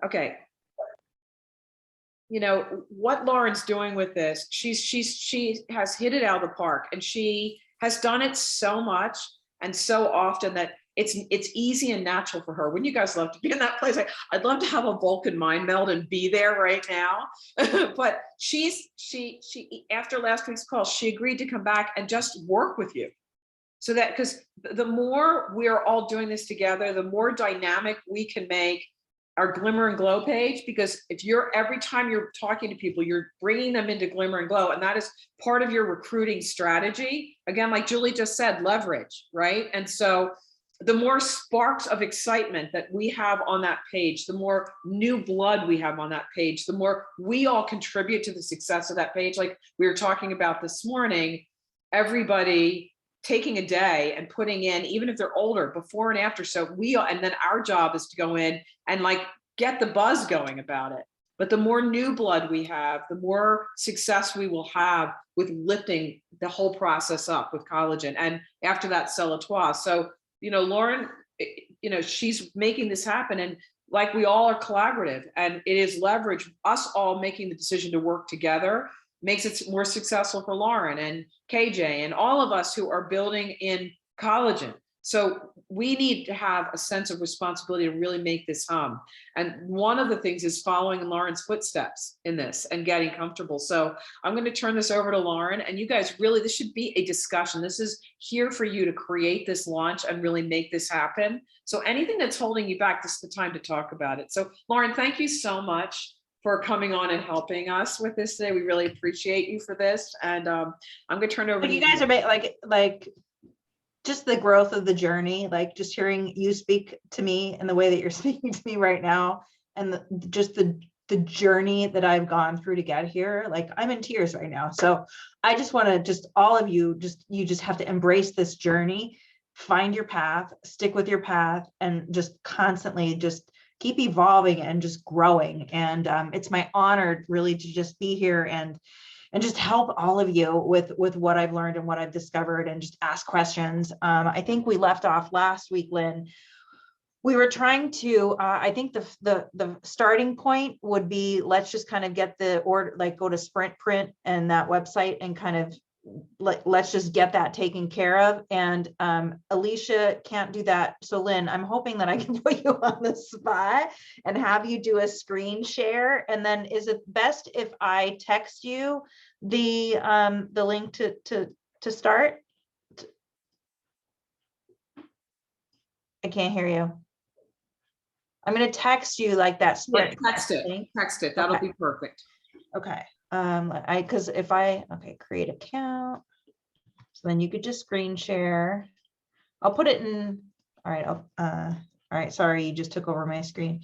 Okay. You know, what Loryn's doing with this, she has hit it out of the park, and she has done it so much and so often that it's easy and natural for her. Wouldn't you guys love to be in that place? I'd love to have a Vulcan mind meld and be there right now. But she after last week's call, she agreed to come back and just work with you. So that, because the more we're all doing this together, the more dynamic we can make our Glimmer and Glow page. Because if you're, every time you're talking to people, you're bringing them into Glimmer and Glow, and that is part of your recruiting strategy. Again, like Julie just said, leverage, right? And so the more sparks of excitement that we have on that page, the more new blood we have on that page, the more we all contribute to the success of that page. Like we were talking about this morning, everybody taking a day and putting in, even if they're older, before and after. So and then our job is to go in and like get the buzz going about it. But the more new blood we have, the more success we will have with lifting the whole process up with collagen. And after that, Celle à Toi. So, you know, Loryn, you know, she's making this happen. And like we all are collaborative, and it is leverage, us all making the decision to work together makes it more successful for Loryn and KJ and all of us who are building in collagen. So we need to have a sense of responsibility to really make this hum. And one of the things is following in Loryn's footsteps in this and getting comfortable. So I'm going to turn this over to Loryn, and you guys really, this should be a discussion. This is here for you to create this launch and really make this happen. So anything that's holding you back, this is the time to talk about it. So Loryn, thank you so much for coming on and helping us with this today. We really appreciate you for this. And I'm going to turn it over to you guys are like just the growth of the journey, like just hearing you speak to me and the way that you're speaking to me right now, and just the journey that I've gone through to get here. Like I'm in tears right now. So I just want to just all of you just have to embrace this journey, find your path, stick with your path, and just constantly just keep evolving and just growing. And it's my honor really to just be here and just help all of you with what I've learned and what I've discovered, and just ask questions. I think we left off last week, Lynn. We were trying to, I think the starting point would be, let's just kind of get the order, like go to Sprint Print and that website and kind of let's just get that taken care of. And Alicia can't do that. So Lynn, I'm hoping that I can put you on the spot and have you do a screen share. And then is it best if I text you the link to start? I can't hear you. I'm going to text you like that. Yeah, text it. That'll be perfect. Okay. Because if create account, so then you could just screen share. I'll put it in. All right. All right. Sorry, you just took over my screen.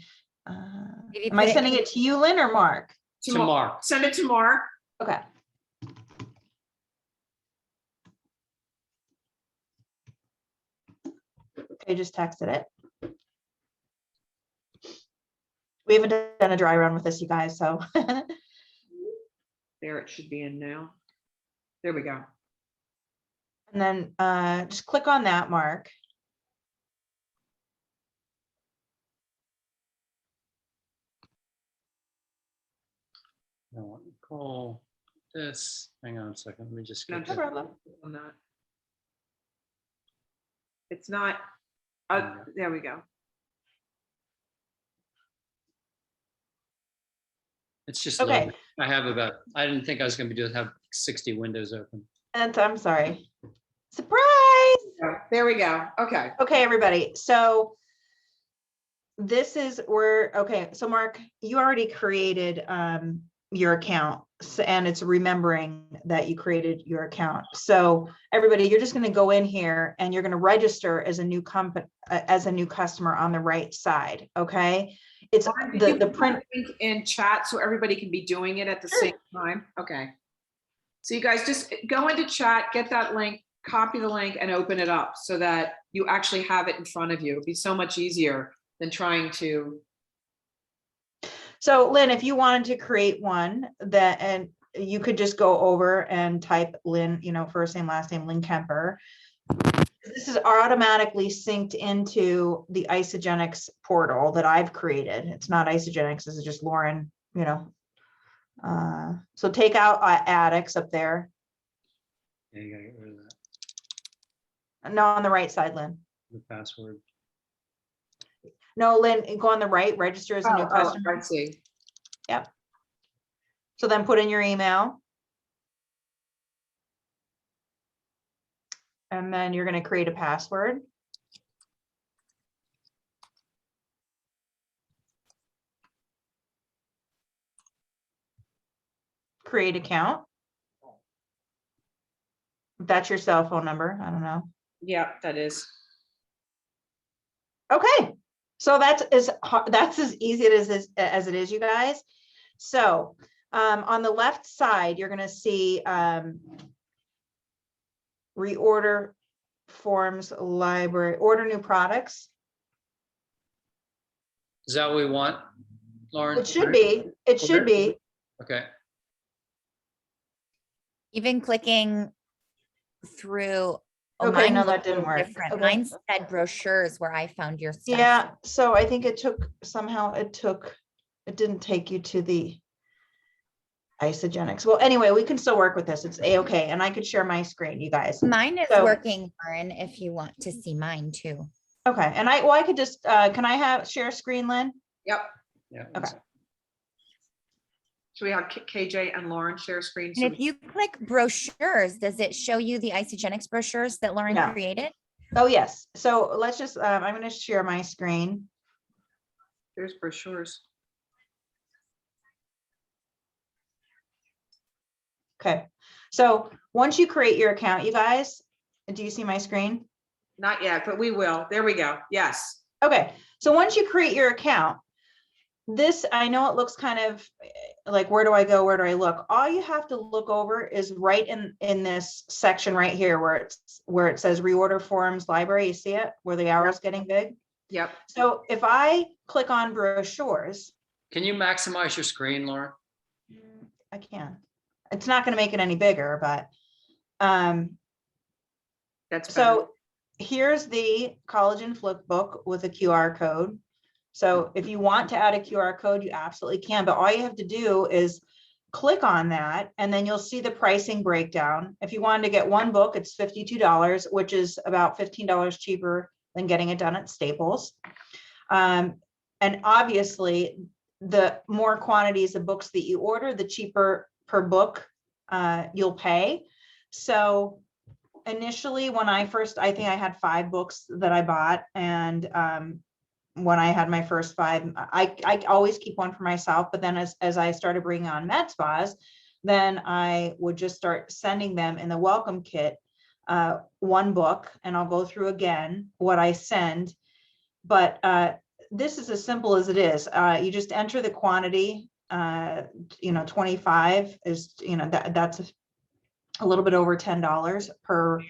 Am I sending it to you, Lynn, or Mark? To Mark. Send it to Mark. Okay. Okay, just texted it. We haven't done a dry run with this, you guys, so. There it should be in now. There we go. And then just click on that, Mark. Now, call this. Hang on a second. Let me just No get problem. On that. It's not. There we go. It's just okay. I have I didn't think I was going to be have 60 windows open. And I'm sorry. Surprise. There we go. Okay. Okay, everybody. So this is okay. So Mark, you already created your account, and it's remembering that you created your account. So everybody, you're just going to go in here and you're going to register as a new customer on the right side. Okay. It's the print in chat so everybody can be doing it at the same time. Okay. So you guys just go into chat, get that link, copy the link, and open it up so that you actually have it in front of you. It'd be so much easier than trying to. So Lynn, if you wanted to create one and you could just go over and type Lynn, first name, last name, Lynn Kemper. This is automatically synced into the Isogenics portal that I've created. It's not Isogenics, this is just Loryn, you know. So take out addicts up there. Yeah, you gotta get rid of that, No, on the right side, Lynn. the password. No, Lynn, go on the right, register as a new Oh, customer. I see. Yep. So then put in your email. And then you're going to create a password. Create account. That's your cell phone number. I don't know. Yeah, that is. Okay. So that's as easy as it is, you guys. So on the left side, you're going to see reorder forms, library, order new products. Is that what we want, Lauren? It should be. It should be. Okay. Even clicking through. Oh, Okay, mine no, looked that didn't a little work. different. Okay. Mine said brochures where I found your stuff. Yeah, so I think it didn't take you to the Isogenics. Well, anyway, we can still work with this. It's a-okay. And I could share my screen, you guys. Mine is So- working, Lauren, if you want to see mine too. Okay, and I could just, can I share screen, Lynn? Yep. Yeah. Okay. Should we have KJ and Lauren share screen? And if you click brochures, does it show you the Isogenics brochures that Lauren No. created? Oh, yes. So let's just, I'm going to share my screen. There's brochures. Okay, so once you create your account, you guys, do you see my screen? Not yet, but we will. There we go. Yes. Okay, so once you create your account, this, I know it looks kind of like, where do I go? Where do I look? All you have to look over is right in this section right here where it says reorder forms library. You see it where the arrow's getting big? Yep. So if I click on brochures, Can you maximize your screen, Lauren? I can. It's not going to make it any bigger, but That's better. so here's the Collagen flip book with a QR code. So if you want to add a QR code, you absolutely can, but all you have to do is click on that and then you'll see the pricing breakdown. If you wanted to get one book, it's $52, which is about $15 cheaper than getting it done at Staples. And obviously, the more quantities of books that you order, the cheaper per book you'll pay. So initially, when I think I had 5 books that I bought, and when I had my first 5, I always keep one for myself. But then as I started bringing on med spas, then I would just start sending them in the welcome kit, one book, and I'll go through again what I send. But this is as simple as it is. You just enter the quantity. 25 is, that's a little bit over $10 per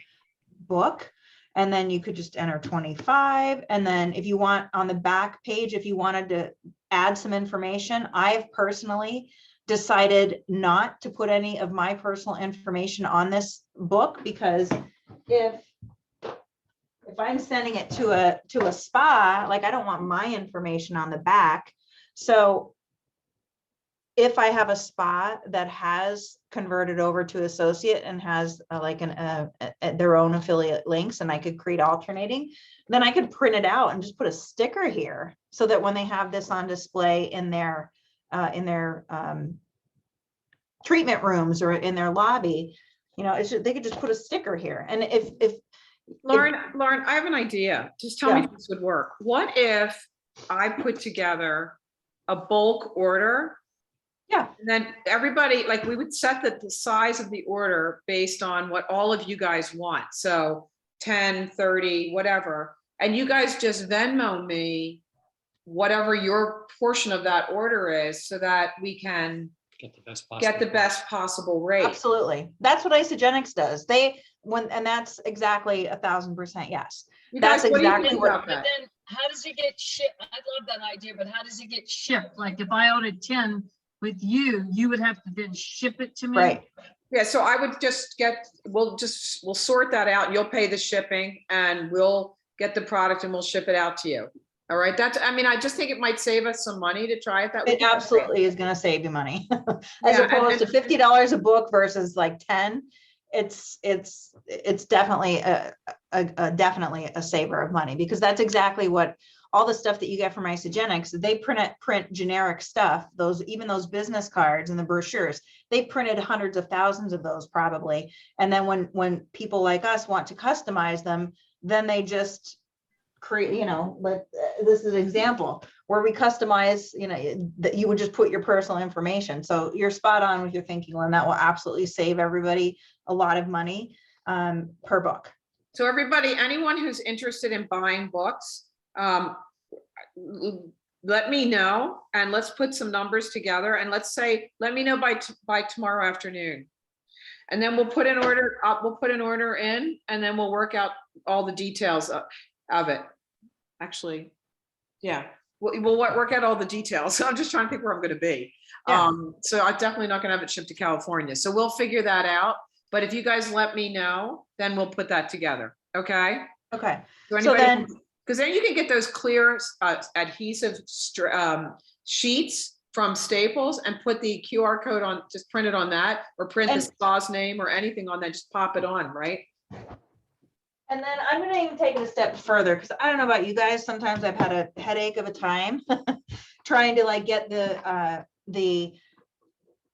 book. And then you could just enter 25. And then if you want on the back page, if you wanted to add some information, I've personally decided not to put any of my personal information on this book, because if I'm sending it to a spa, like I don't want my information on the back. So if I have a spa that has converted over to associate and has their own affiliate links, and I could create alternating, then I could print it out and just put a sticker here so that when they have this on display in their treatment rooms or in their lobby, they could just put a sticker here. And if Lauren, I have an idea. Just tell me if this would work. What if I put together a bulk order? Yeah. And then everybody, like, we would set the size of the order based on what all of you guys want. So 10, 30, whatever. And you guys just Venmo me whatever your portion of that order is so that we can get the best possible rate. Absolutely. That's what Isogenics does. And that's exactly 1,000% yes. You That's guys, what do you exactly think what- about But that? then how does it get shipped? I love that idea, but how does it get shipped? Like if I ordered 10 with you, you would have to then ship it to me? Right. Yeah, so I would just we'll sort that out. You'll pay the shipping and we'll get the product and we'll ship it out to you. All right, I mean, I just think it might save us some money to try it that way. It absolutely is gonna save you money. As Yeah, opposed to $50 a book versus like 10. It's definitely definitely a saver of money, because that's exactly what all the stuff that you get from Isogenics, they print generic stuff, even those business cards and the brochures, they printed hundreds of thousands of those probably. And then when people like us want to customize them, then they just create, this is an example where we customize, that you would just put your personal information. So you're spot on with your thinking, Lynn. That will absolutely save everybody a lot of money per book. So everybody, anyone who's interested in buying books, let me know and let's put some numbers together, and let's say, let me know by tomorrow afternoon. And then we'll put an order in, and then we'll work out all the details of it. Actually, yeah, we'll work out all the details. So I'm just trying to think where I'm going to be. Yeah. So I'm definitely not going to have it shipped to California. So we'll figure that out. But if you guys let me know, then we'll put that together. Okay. Okay. So then, because then you can get those clear adhesive sheets from Staples and put the QR code on, just print it on that, or print the spa's name or anything on that, just pop it on, right? And then I'm going to even take it a step further, because I don't know about you guys, sometimes I've had a headache of a time trying to like get the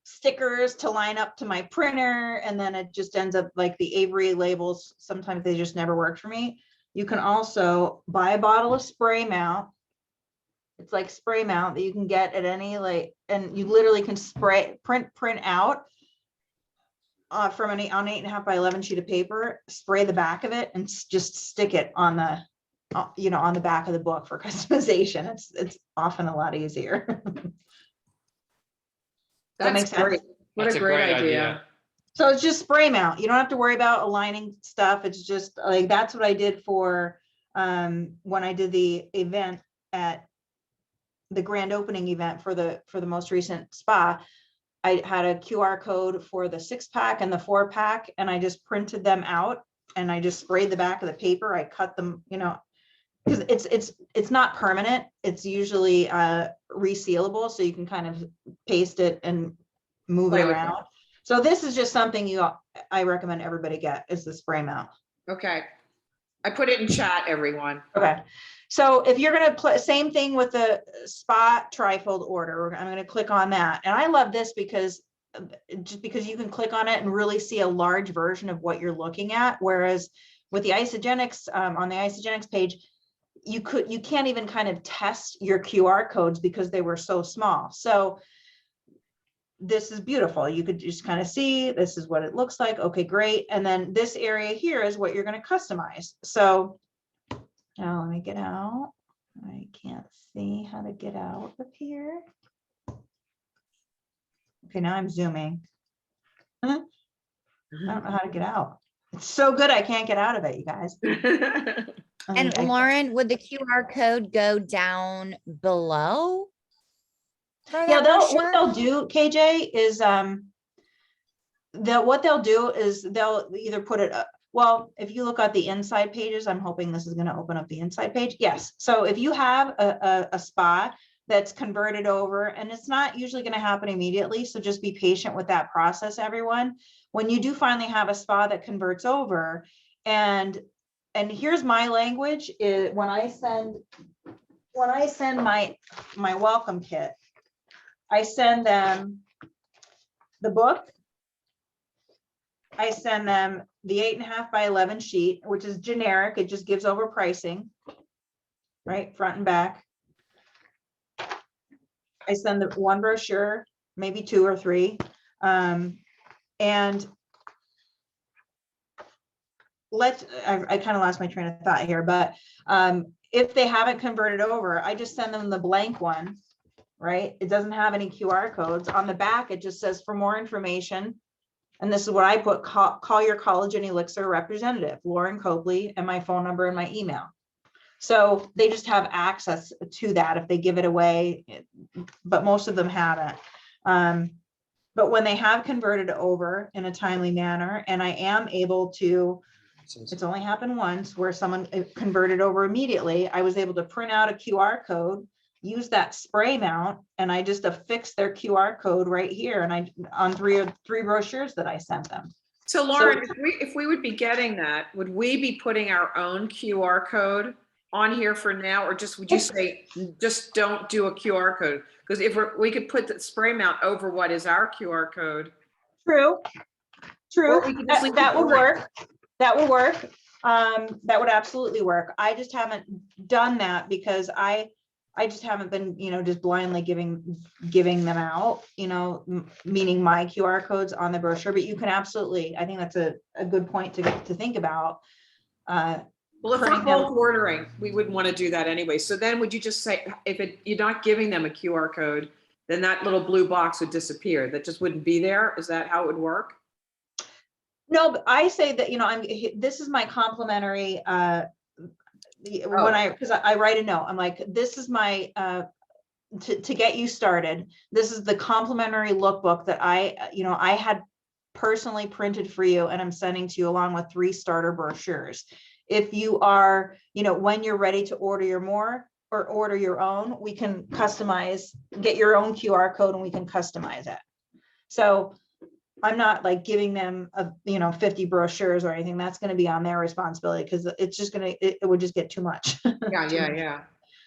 stickers to line up to my printer, and then it just ends up like the Avery labels, sometimes they just never work for me. You can also buy a bottle of spray mount. It's like spray mount that you can get at any, and you literally can print out from on 8.5 by 11 sheet of paper, spray the back of it, and just stick it on the, on the back of the book for customization. It's often a lot easier. That makes sense. Great. What a great idea. So it's just spray mount. You don't have to worry about aligning stuff. It's just like, that's what I did for when I did the event at the grand opening event for the most recent spa. I had a QR code for the 6-pack and the 4-pack, and I just printed them out and I just sprayed the back of the paper. I cut them, because it's not permanent. It's usually resealable, so you can kind of paste it and move it around. So this is just something I recommend everybody get, is the spray mount. Okay. I put it in chat, everyone. Okay. So if you're going to same thing with the spa trifold order, I'm going to click on that. And I love this because you can click on it and really see a large version of what you're looking at. Whereas with the Isogenics, on the Isogenics page, you can't even kind of test your QR codes because they were so small. So this is beautiful. You could just kind of see, this is what it looks like. Okay, great. And then this area here is what you're going to customize. So now let me get out. I can't see how to get out of here. Okay, now I'm zooming. I don't know how to get out. It's so good, I can't get out of it, you guys. And Loryn, would the QR code go down below? Yeah, what they'll do, KJ, is what they'll do is they'll either put it up. Well, if you look at the inside pages, I'm hoping this is going to open up the inside page. Yes. So if you have a spa that's converted over, and it's not usually going to happen immediately, so just be patient with that process, everyone. When you do finally have a spa that converts over, and here's my language, is when I send my welcome kit, I send them the book. I send them the 8.5 by 11 sheet, which is generic. It just gives over pricing, right? Front and back. I send the one brochure, maybe 2 or 3. And I kind of lost my train of thought here, but if they haven't converted over, I just send them the blank one, right? It doesn't have any QR codes. On the back, it just says, for more information, and this is what I put, call your Collagen Elixir representative, Loryn Copley, and my phone number and my email. So they just have access to that if they give it away, but most of them haven't. But when they have converted over in a timely manner, and I am able to, it's only happened once where someone converted over immediately, I was able to print out a QR code, use that spray mount, and I just affixed their QR code right here, and I, on three brochures that I sent them. So Lauren, if we would be getting that, would we be putting our own QR code on here for now, or just, would you say, just don't do a QR code? Because if we could put the spray mount over what is our QR code. True, Or we could just leave that it would blank. work. That would work. That would absolutely work. I just haven't done that because I just haven't been, just blindly giving them out, meaning my QR codes on the brochure, but you can absolutely, I think that's a good point to think about. Well, if we're printing them- bulk ordering, we wouldn't want to do that anyway. So then would you just say, you're not giving them a QR code, then that little blue box would disappear. That just wouldn't be there. Is that how it would work? No, but I say that, this is my complimentary, because I write a note, I'm like, this is my, to get you started, this is the complimentary lookbook that I had personally printed for you, and I'm sending to you along with 3 starter brochures. If you are, when you're ready to order your more or order your own, we can customize, get your own QR code and we can customize it. So I'm not like giving them 50 brochures or anything. That's going to be on their responsibility, because it's just it would just get too much. Yeah.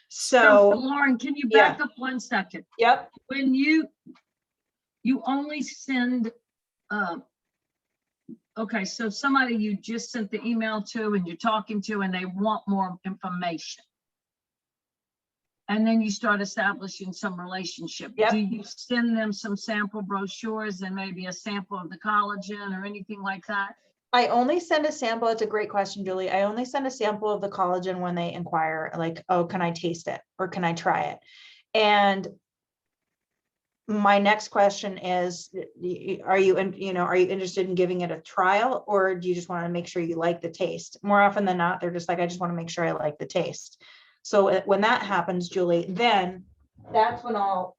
So So, Lauren, can you back up 1 second? yep. When you only send, okay, so somebody you just sent the email to and you're talking to and they want more information. And then you start establishing some relationship. Yep. Do you send them some sample brochures and maybe a sample of the collagen or anything like that? I only send a sample. It's a great question, Julie. I only send a sample of the collagen when they inquire, like, oh, can I taste it or can I try it? And my next question is, are you interested in giving it a trial, or do you just want to make sure you like the taste? More often than not, they're just like, I just want to make sure I like the taste. So when that happens, Julie, then that's when I'll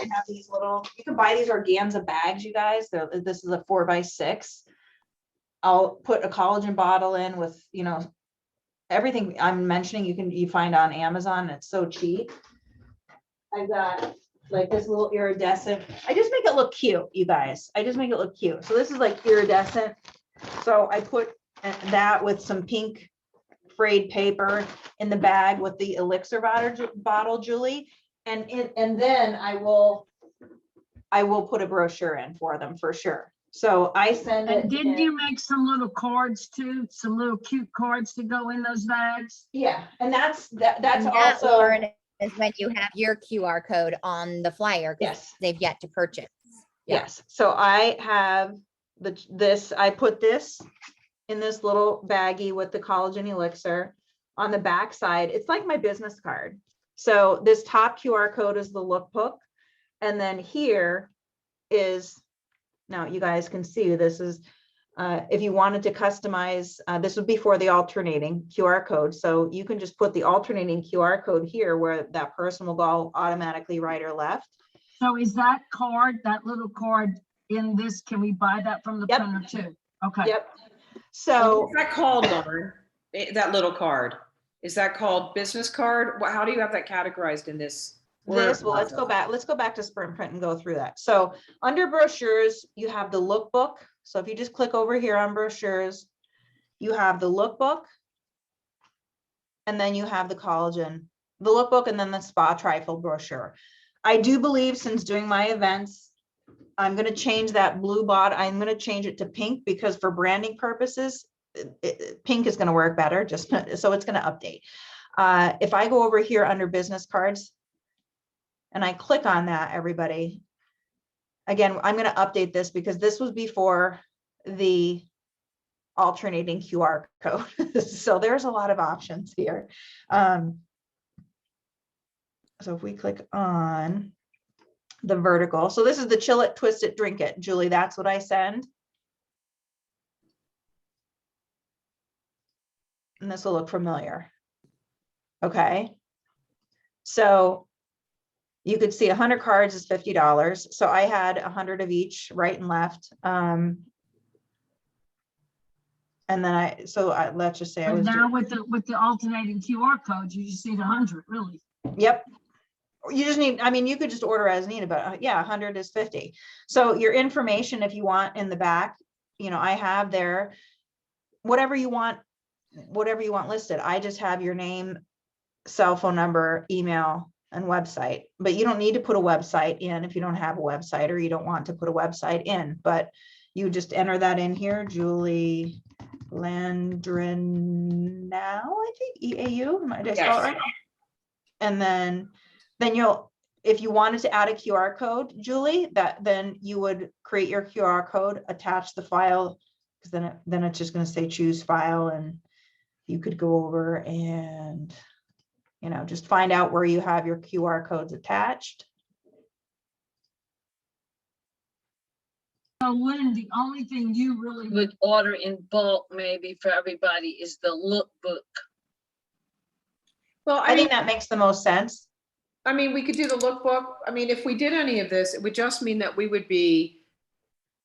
I have these little, you can buy these organza bags, you guys. This is a 4x6. I'll put a collagen bottle in with, everything I'm mentioning, you find on Amazon. It's so cheap. I've got like this little iridescent. I just make it look cute, you guys. I just make it look cute. So this is like iridescent. So I put that with some pink frayed paper in the bag with the elixir bottle, Julie. And then I will put a brochure in for them for sure. So I send it. And didn't you make some little cards too? Some little cute cards to go in those bags? Yeah, and that's And that, also, Lauren, is when you have your QR code on the flyer, because yes, they've yet to purchase. Yeah. yes. So I have I put this in this little baggie with the collagen elixir. On the back side, it's like my business card. So this top QR code is the lookbook. And then here is, now you guys can see, this is, if you wanted to customize, this would be for the alternating QR code. So you can just put the alternating QR code here where that person will go automatically right or left. So is that card, that little card in this, can we buy that from the Yep. printer too? Okay. Yep. So What's that called, Lauren? That little card? Is that called business card? How do you have that categorized in this? well, let's go back to Sprint Print and go through that. So under brochures, you have the lookbook. So if you just click over here on brochures, you have the lookbook. And then you have the collagen, the lookbook, and then the spa trifle brochure. I do believe, since doing my events, I'm going to change that blue bot. I'm going to change it to pink, because for branding purposes, pink is going to work better, just so it's going to update. If I go over here under business cards and I click on that, everybody, again, I'm going to update this because this was before the alternating QR code. So there's a lot of options here. So if we click on the vertical, so this is the chill it, twist it, drink it. Julie, that's what I send. And this will look familiar. Okay. So you could see 100 cards is $50. So I had 100 of each, right and left. And then let's just say I But was, now with the alternating QR codes, you just need 100, really. yep. You just need, I mean, you could just order as needed, but yeah, 100 is 50. So your information, if you want in the back, I have there, whatever you want listed. I just have your name, cell phone number, email, and website, but you don't need to put a website in if you don't have a website or you don't want to put a website in, but you just enter that in here, Julie Landrin now, I think, EAU, did I spell it right? And then if you wanted to add a QR code, Julie, then you would create your QR code, attach the file, because then it's just going to say choose file, and you could go over and, just find out where you have your QR codes attached. So Lynn, the only thing you really would order in bulk maybe for everybody is the lookbook. Well, I think that makes the most sense. I mean, we could do the lookbook. I mean, if we did any of this, it would just mean that we would be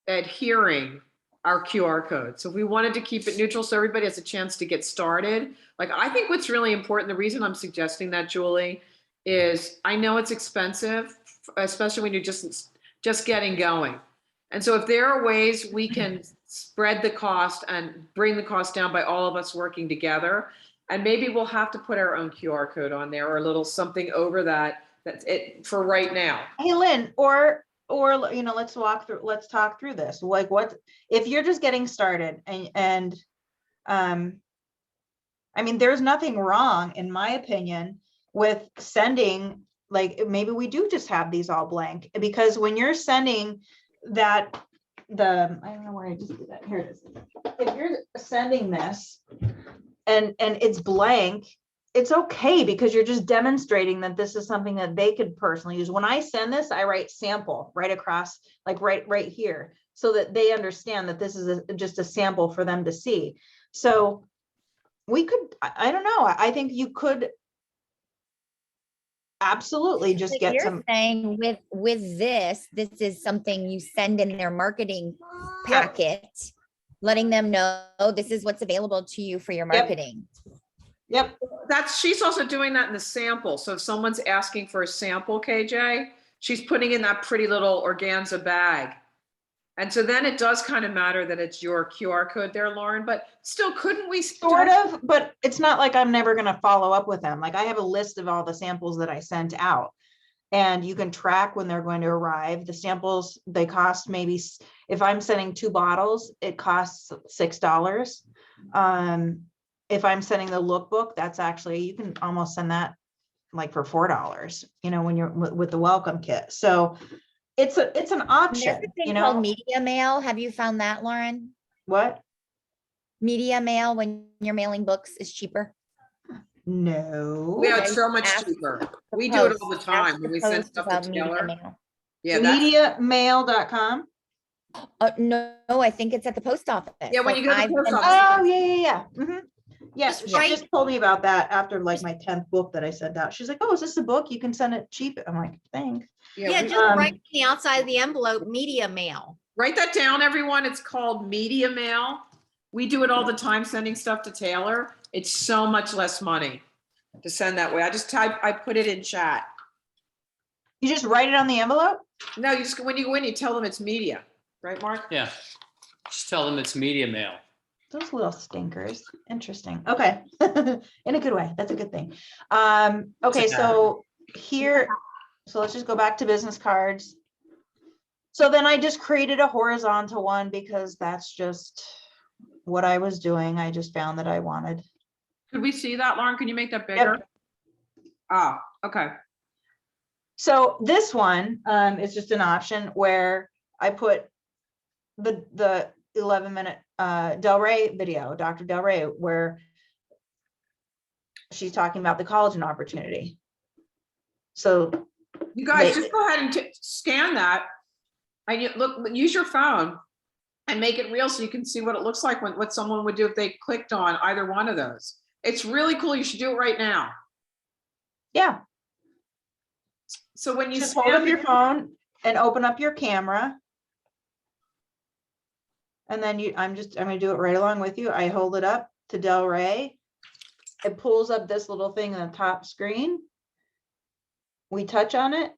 adhering our QR code. So if we wanted to keep it neutral so everybody has a chance to get started, like, I think what's really important, the reason I'm suggesting that, Julie, is I know it's expensive, especially when you're just getting going. And so if there are ways we can spread the cost and bring the cost down by all of us working together, and maybe we'll have to put our own QR code on there or a little something over that. That's it for right now. Hey, Lynn, or let's talk through this. Like, what if you're just getting started and I mean, there's nothing wrong, in my opinion, with sending, like, maybe we do just have these all blank, because when you're sending I don't know where I just did that. Here it is. If you're sending this and it's blank, it's okay, because you're just demonstrating that this is something that they could personally use. When I send this, I write sample right across, like right here, so that they understand that this is just a sample for them to see. So we could, I don't know, I think you could absolutely just But get you're some. saying with this is something you send in their marketing packet, letting them know this is what's available to you for your marketing. Yep. She's also doing that in the sample. So if someone's asking for a sample, KJ, she's putting in that pretty little organza bag. And so then it does kind of matter that it's your QR code there, Loryn, but still, couldn't we? Sort of, but it's not like I'm never going to follow up with them. Like, I have a list of all the samples that I sent out, and you can track when they're going to arrive. The samples, they cost maybe, if I'm sending 2 bottles, it costs $6. If I'm sending the lookbook, that's actually, you can almost send that like for $4, when you're with the welcome kit. So it's an option, There's a thing called media mail. Have you found that, Loryn? What? Media mail, when you're mailing books, is cheaper. No. Yeah, it's so much Ask cheaper. the We do it post. all the time Ask when the we send post stuff about to media Taylor. mail. Yeah, that's, Mediamail.com. No, I think it's at the post office. Yeah, when you go to the I've post been- office. Oh, yeah. Mm-hmm. Yeah, Just she just told me about that after like my 10th book that I sent out. She's like, oh, is this a book? You can send it cheap. I'm like, thanks. Yeah, we- just write on the outside of the envelope, media mail. Write that down, everyone. It's called media mail. We do it all the time, sending stuff to Taylor. It's so much less money to send that way. I put it in chat. You just write it on the envelope? No, you just, when you go in, you tell them it's media, right, Mark? Yeah. Just tell them it's media mail. Those little stinkers. Interesting. Okay. In a good way. That's a good thing. Okay, so here, so let's just go back to business cards. So then I just created a horizontal one because that's just what I was doing. I just found that I wanted. Could we see that, Loryn? Can you make that bigger? Ah, okay. So this one is just an option where I put the 11-minute Del Rey video, Dr. Del Rey, where she's talking about the collagen opportunity. So You guys just go ahead and scan that. And you look, use your phone and make it real so you can see what it looks like what someone would do if they clicked on either one of those. It's really cool. You should do it right now. yeah. So when you Just hold up spam your phone and open up your camera. And then I'm gonna do it right along with you. I hold it up to Del Rey. It pulls up this little thing on the top screen. We touch on it.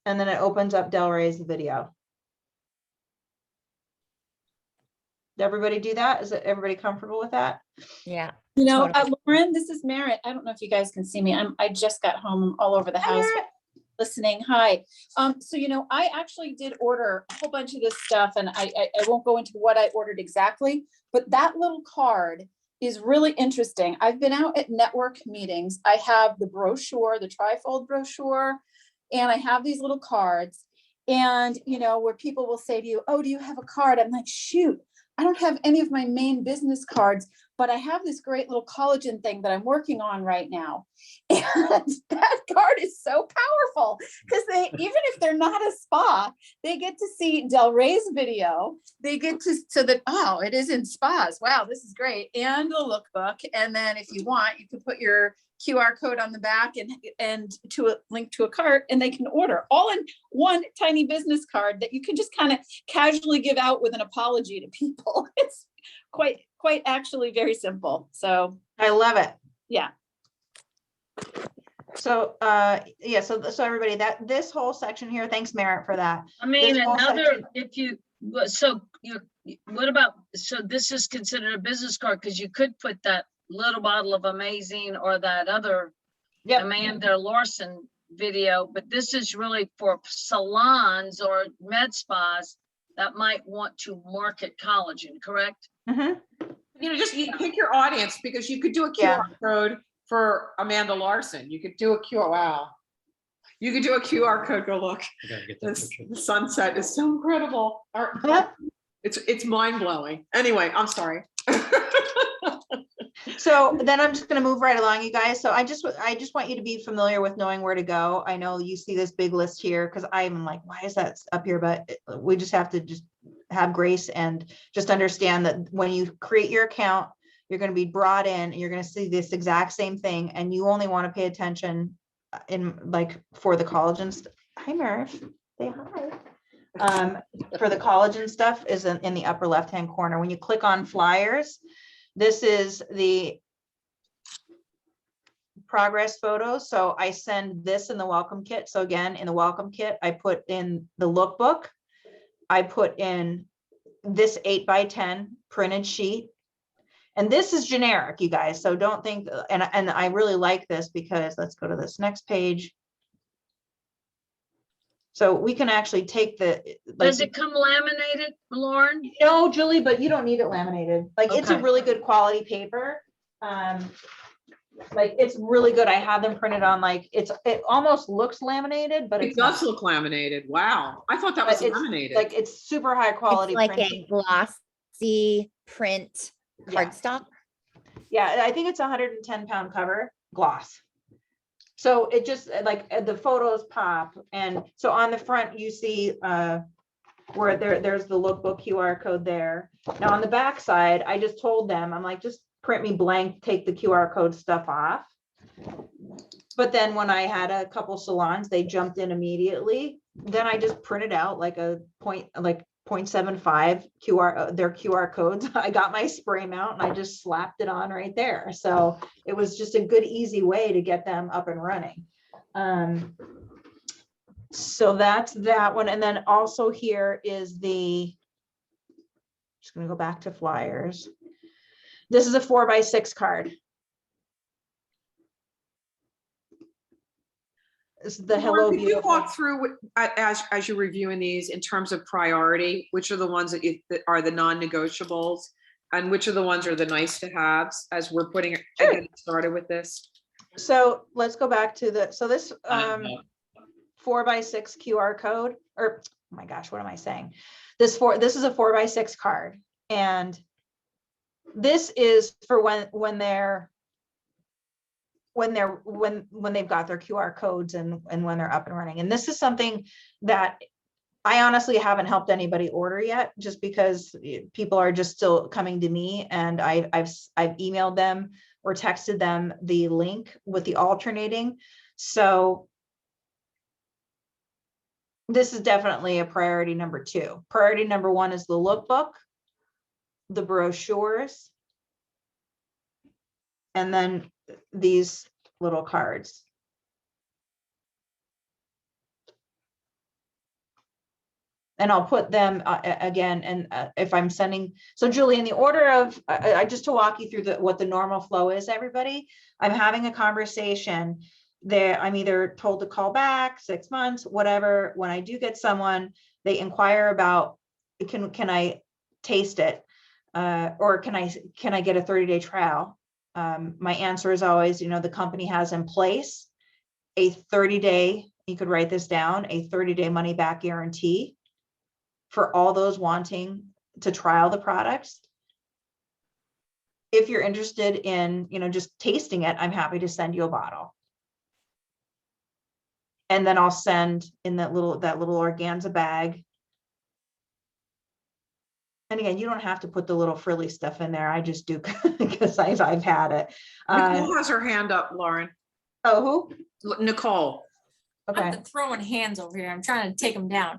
And then it opens up Del Rey's video. Did everybody do that? Is everybody comfortable with that? Yeah. You know, Totally. Lauren, this is Merritt. I don't know if you guys can see me. I just got home. I'm all over the house listening. Hi. So, you know, I actually did order a whole bunch of this stuff, and I won't go into what I ordered exactly, but that little card is really interesting. I've been out at network meetings. I have the brochure, the trifold brochure, and I have these little cards. And, you know, where people will say to you, oh, do you have a card? I'm like, shoot, I don't have any of my main business cards, but I have this great little collagen thing that I'm working on right now. And that card is so powerful because even if they're not a spa, they get to see Del Rey's video. They get to, so that, oh, it is in spas. Wow, this is great. And the lookbook. And then if you want, you can put your QR code on the back and to a link to a cart, and they can order all in one tiny business card that you can just kind of casually give out with an apology to people. It's quite actually very simple. So I love it. yeah. So, yeah, so everybody, this whole section here, thanks Merritt for that. I mean, This whole another, section- if you, so what about, so this is considered a business card, because you could put that little bottle of Amazing or that other Yep. Amanda Lorson video, but this is really for salons or med spas that might want to market collagen, correct? Mhm. You know, just you pick your audience, because you could do a QR code for Amanda Larson. You could do a QR, wow. You could do a QR code, go look. I gotta get that This, picture. the sunset is so incredible. It's mind blowing. Anyway, I'm sorry. So then I'm just gonna move right along, you guys. So I just want you to be familiar with knowing where to go. I know you see this big list here because I'm like, why is that up here? But we just have to just have grace and just understand that when you create your account, you're going to be brought in and you're going to see this exact same thing. And you only want to pay attention in like for the collagen. Hi, Merv. Say hi. For the collagen stuff is in the upper left-hand corner. When you click on flyers, this is the progress photos. So I send this in the welcome kit. So again, in the welcome kit, I put in the lookbook. I put in this 8x10 printed sheet. And this is generic, you guys. So don't think, and I really like this because let's go to this next page. So we can actually take the, like, Does it come laminated, Lauren? no, Julie, but you don't need it laminated. Like it's a Okay. really good quality paper. Like it's really good. I have them printed on like it almost looks laminated, but It it's does not. look laminated. Wow. I thought that But was it's laminated. like it's super high quality. It's like printing. a glossy print Yeah. cardstock. Yeah, I think it's 110-pound cover gloss. So it just like the photos pop. And so on the front, you see where there's the lookbook QR code there. Now on the back side, I just told them, I'm like, just print me blank, take the QR code stuff off. But then when I had a couple salons, they jumped in immediately. Then I just printed out like a 0.75 QR, their QR codes. I got my spray mount and I just slapped it on right there. So it was just a good, easy way to get them up and running. So that's that one. And then also here is just gonna go back to flyers. This is a 4x6 card. This is the Hello Could you Beautiful. walk through as you're reviewing these in terms of priority, which are the ones that are the non-negotiables and which are the ones are the nice to haves as we're getting started with this? So let's go back to this 4x6 QR code, or oh my gosh, what am I saying? This is a 4x6 card. And this is for when they've got their QR codes and when they're up and running. And this is something that I honestly haven't helped anybody order yet, just because people are just still coming to me, and I've emailed them or texted them the link with the alternating. So this is definitely a priority number 2. Priority number 1 is the lookbook, the brochures, and then these little cards. And I'll put them again, and if I'm sending, so Julie, in the order of, I just to walk you through what the normal flow is, everybody, I'm having a conversation there. I'm either told to call back 6 months, whatever. When I do get someone, they inquire about, can I taste it? Or can I get a 30-day trial? My answer is always, the company has in place a 30-day, you could write this down, a 30-day money back guarantee for all those wanting to trial the products. If you're interested in, just tasting it, I'm happy to send you a bottle. And then I'll send in that little organza bag. And again, you don't have to put the little frilly stuff in there. I just do because I've had it. Nicole has her hand up, Lauren. Oh, who? Nicole. Okay. I'm throwing hands over here. I'm trying to take them down.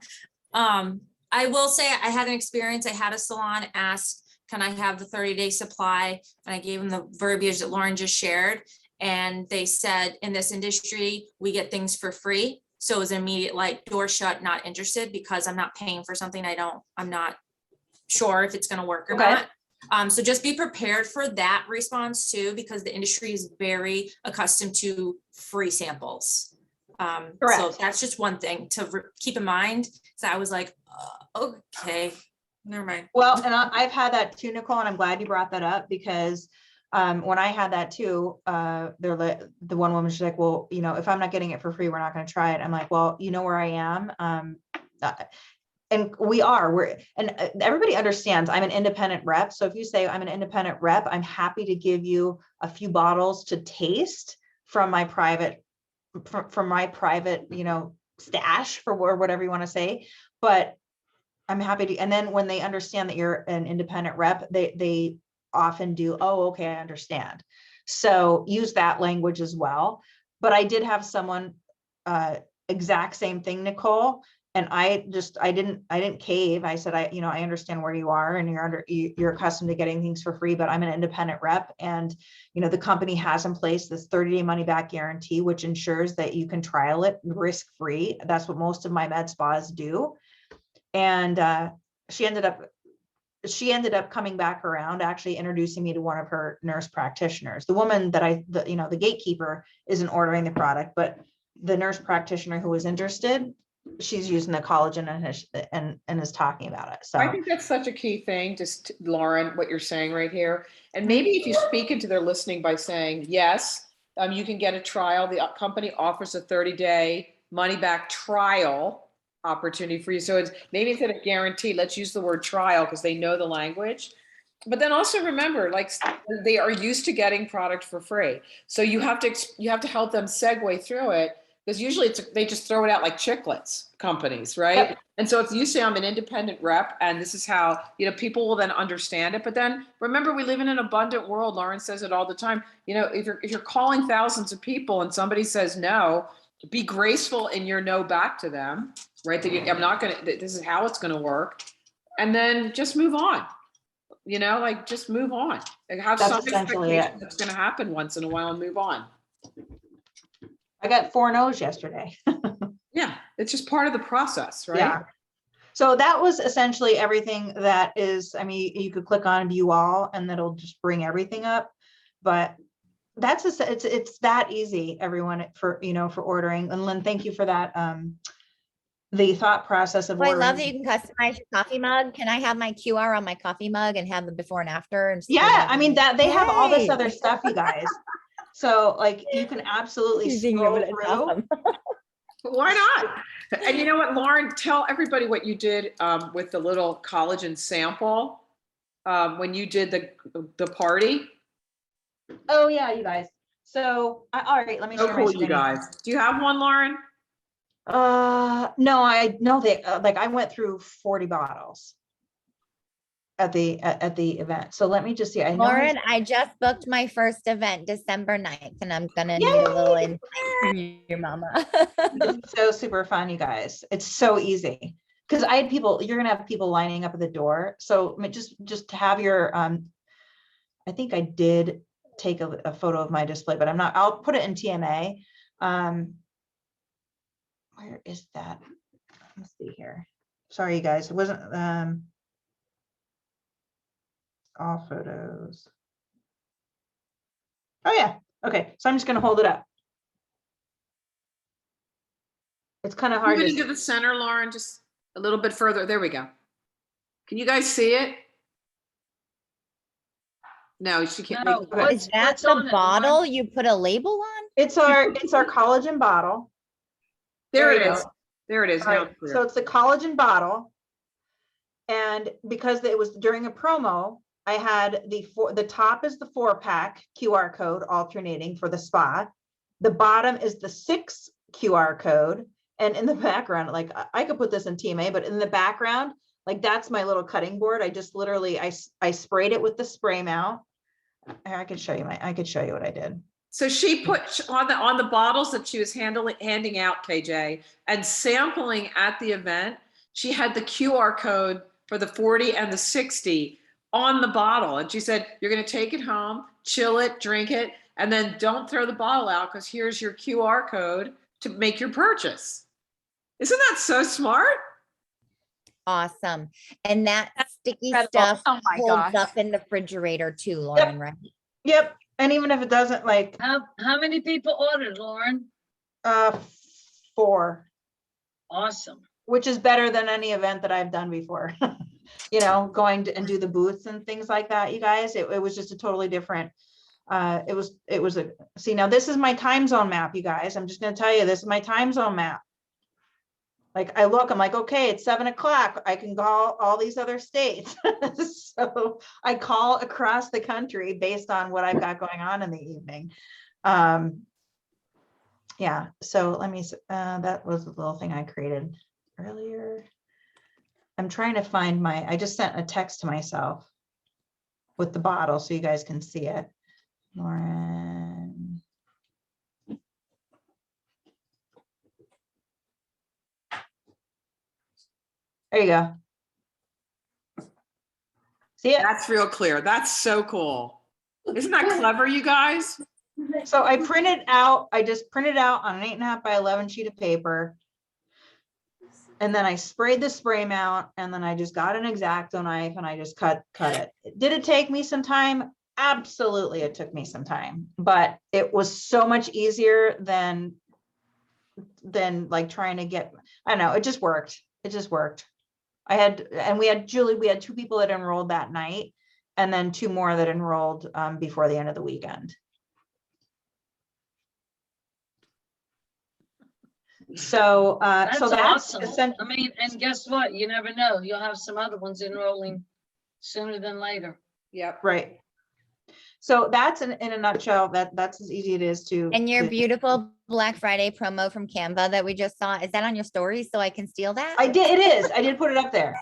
I will say I had an experience. I had a salon ask, can I have the 30-day supply? And I gave them the verbiage that Lauren just shared. And they said, in this industry, we get things for free. So it was immediate, like, door shut, not interested, because I'm not paying for something I'm not sure if it's going to work or Okay. not. So just be prepared for that response too, because the industry is very accustomed to free samples. So Correct. that's just one thing to keep in mind. So I was like, okay, never mind. Well, and I've had that too, Nicole, and I'm glad you brought that up, because when I had that too, they're like, the one woman, she's like, well, if I'm not getting it for free, we're not going to try it. I'm like, well, you know where I am. And everybody understands I'm an independent rep. So if you say I'm an independent rep, I'm happy to give you a few bottles to taste from my private, stash, for whatever you want to say. But I'm happy to, and then when they understand that you're an independent rep, they often do, oh, okay, I understand. So use that language as well. But I did have someone, exact same thing, Nicole. And I didn't cave. I said, I understand where you are, and you're accustomed to getting things for free, but I'm an independent rep. And, the company has in place this 30-day money back guarantee, which ensures that you can trial it risk-free. That's what most of my med spas do. And she ended up coming back around, actually introducing me to one of her nurse practitioners. The woman that the gatekeeper isn't ordering the product, but the nurse practitioner who was interested, she's using the collagen and is talking about it. So I think that's such a key thing, just Lauren, what you're saying right here. And maybe if you speak into their listening by saying, yes, you can get a trial. The company offers a 30-day money back trial opportunity for you. So it's maybe instead of guarantee, let's use the word trial, because they know the language. But then also remember, like, they are used to getting product for free. So you have to help them segue through it, because usually they just throw it out like chiclets, companies, right? Yep. And so if you say I'm an independent rep and this is how, people will then understand it. But then remember, we live in an abundant world. Lauren says it all the time. If you're calling thousands of people and somebody says no, be graceful in your no back to them, right? I'm not going to, this is how it's going to work. And then just move on. Just move on. Like, have some expectation that's going to happen once in a while and move on. I got 4 no's yesterday. Yeah, it's just part of the process, right? Yeah. So that was essentially everything that is, you could click on view all and that'll just bring everything up. But it's that easy, everyone, for ordering. And Lynn, thank you for that. The thought process of ordering. I love that you can customize your coffee mug. Can I have my QR on my coffee mug and have the before and after? And yeah, that they have all this other stuff, you guys. So you can absolutely scroll through. Awesome. Why not? And you know what, Lauren, tell everybody what you did with the little collagen sample when you did the party. Oh yeah, you guys. So all right, let me share my screen. You guys. Do you have one, Lauren? No, I know they I went through 40 bottles. at the event. So let me just see. I know Lauren, I just booked my first event December 9th, and I'm gonna need a little insight from your mama. it's so super fun, you guys. It's so easy. Because I had people, you're gonna have people lining up at the door. So I mean, just to have your I think I did take a photo of my display, but I'll put it in TMA. Where is that? Let's see here. Sorry, you guys, it wasn't all photos. Oh yeah, okay, so I'm just gonna hold it up. It's kind of hard Move it to, into the center, Lauren, just a little bit further. There we go. Can you guys see it? No, she can't. No, Okay. what- Is that what's on the it, bottle Lauren? you put a label on? it's our collagen bottle. There you it go. is. There it is. All Now right, it's clear. so it's the collagen bottle. And because it was during a promo, I had the top is the 4-pack QR code alternating for the spa. The bottom is the 6 QR code. And in the background, like I could put this in TMA, but in the background, like that's my little cutting board. I just literally, I sprayed it with the spray mount. I could show you what I did. So she put on the bottles that she was handing out, KJ, and sampling at the event. She had the QR code for the 40 and the 60 on the bottle, and she said, "You're going to take it home, chill it, drink it, and then don't throw the bottle out because here's your QR code to make your purchase." Isn't that so smart? Awesome. And that sticky incredible. stuff Oh my holds gosh. up in the refrigerator too, Lauren, right? Yep. And even if it doesn't, like, How many people ordered, Lauren? 4, Awesome. which is better than any event that I've done before. You know, going to and do the booths and things like that, you guys, it was just a totally different, it was see, now this is my time zone map, you guys. I'm just gonna tell you, this is my time zone map. Like I'm like, okay, it's 7 o'clock. I can call all these other states. So I call across the country based on what I've got going on in the evening. Yeah, so let me, that was the little thing I created earlier. I'm trying to find I just sent a text to myself with the bottle so you guys can see it. Lauren. There you go. See it? That's real clear. That's so cool. Isn't that clever, you guys? So I just printed out on an 8.5 by 11 sheet of paper. And then I sprayed the spray mount, and then I just got an X-Acto knife and I just cut it. Did it take me some time? Absolutely, it took me some time, but it was so much easier than like trying to get, I don't know, it just worked. It just worked. We had 2 people that enrolled that night, and then 2 more that enrolled before the end of the weekend. So, That's so that's awesome. I mean, and guess what? You never know. You'll have some other ones enrolling sooner than later. Yep. right. So that's in a nutshell, that's as easy it is to. And your to- beautiful Black Friday promo from Canva that we just saw, is that on your story so I can steal that? I did, it is, I did put it up there.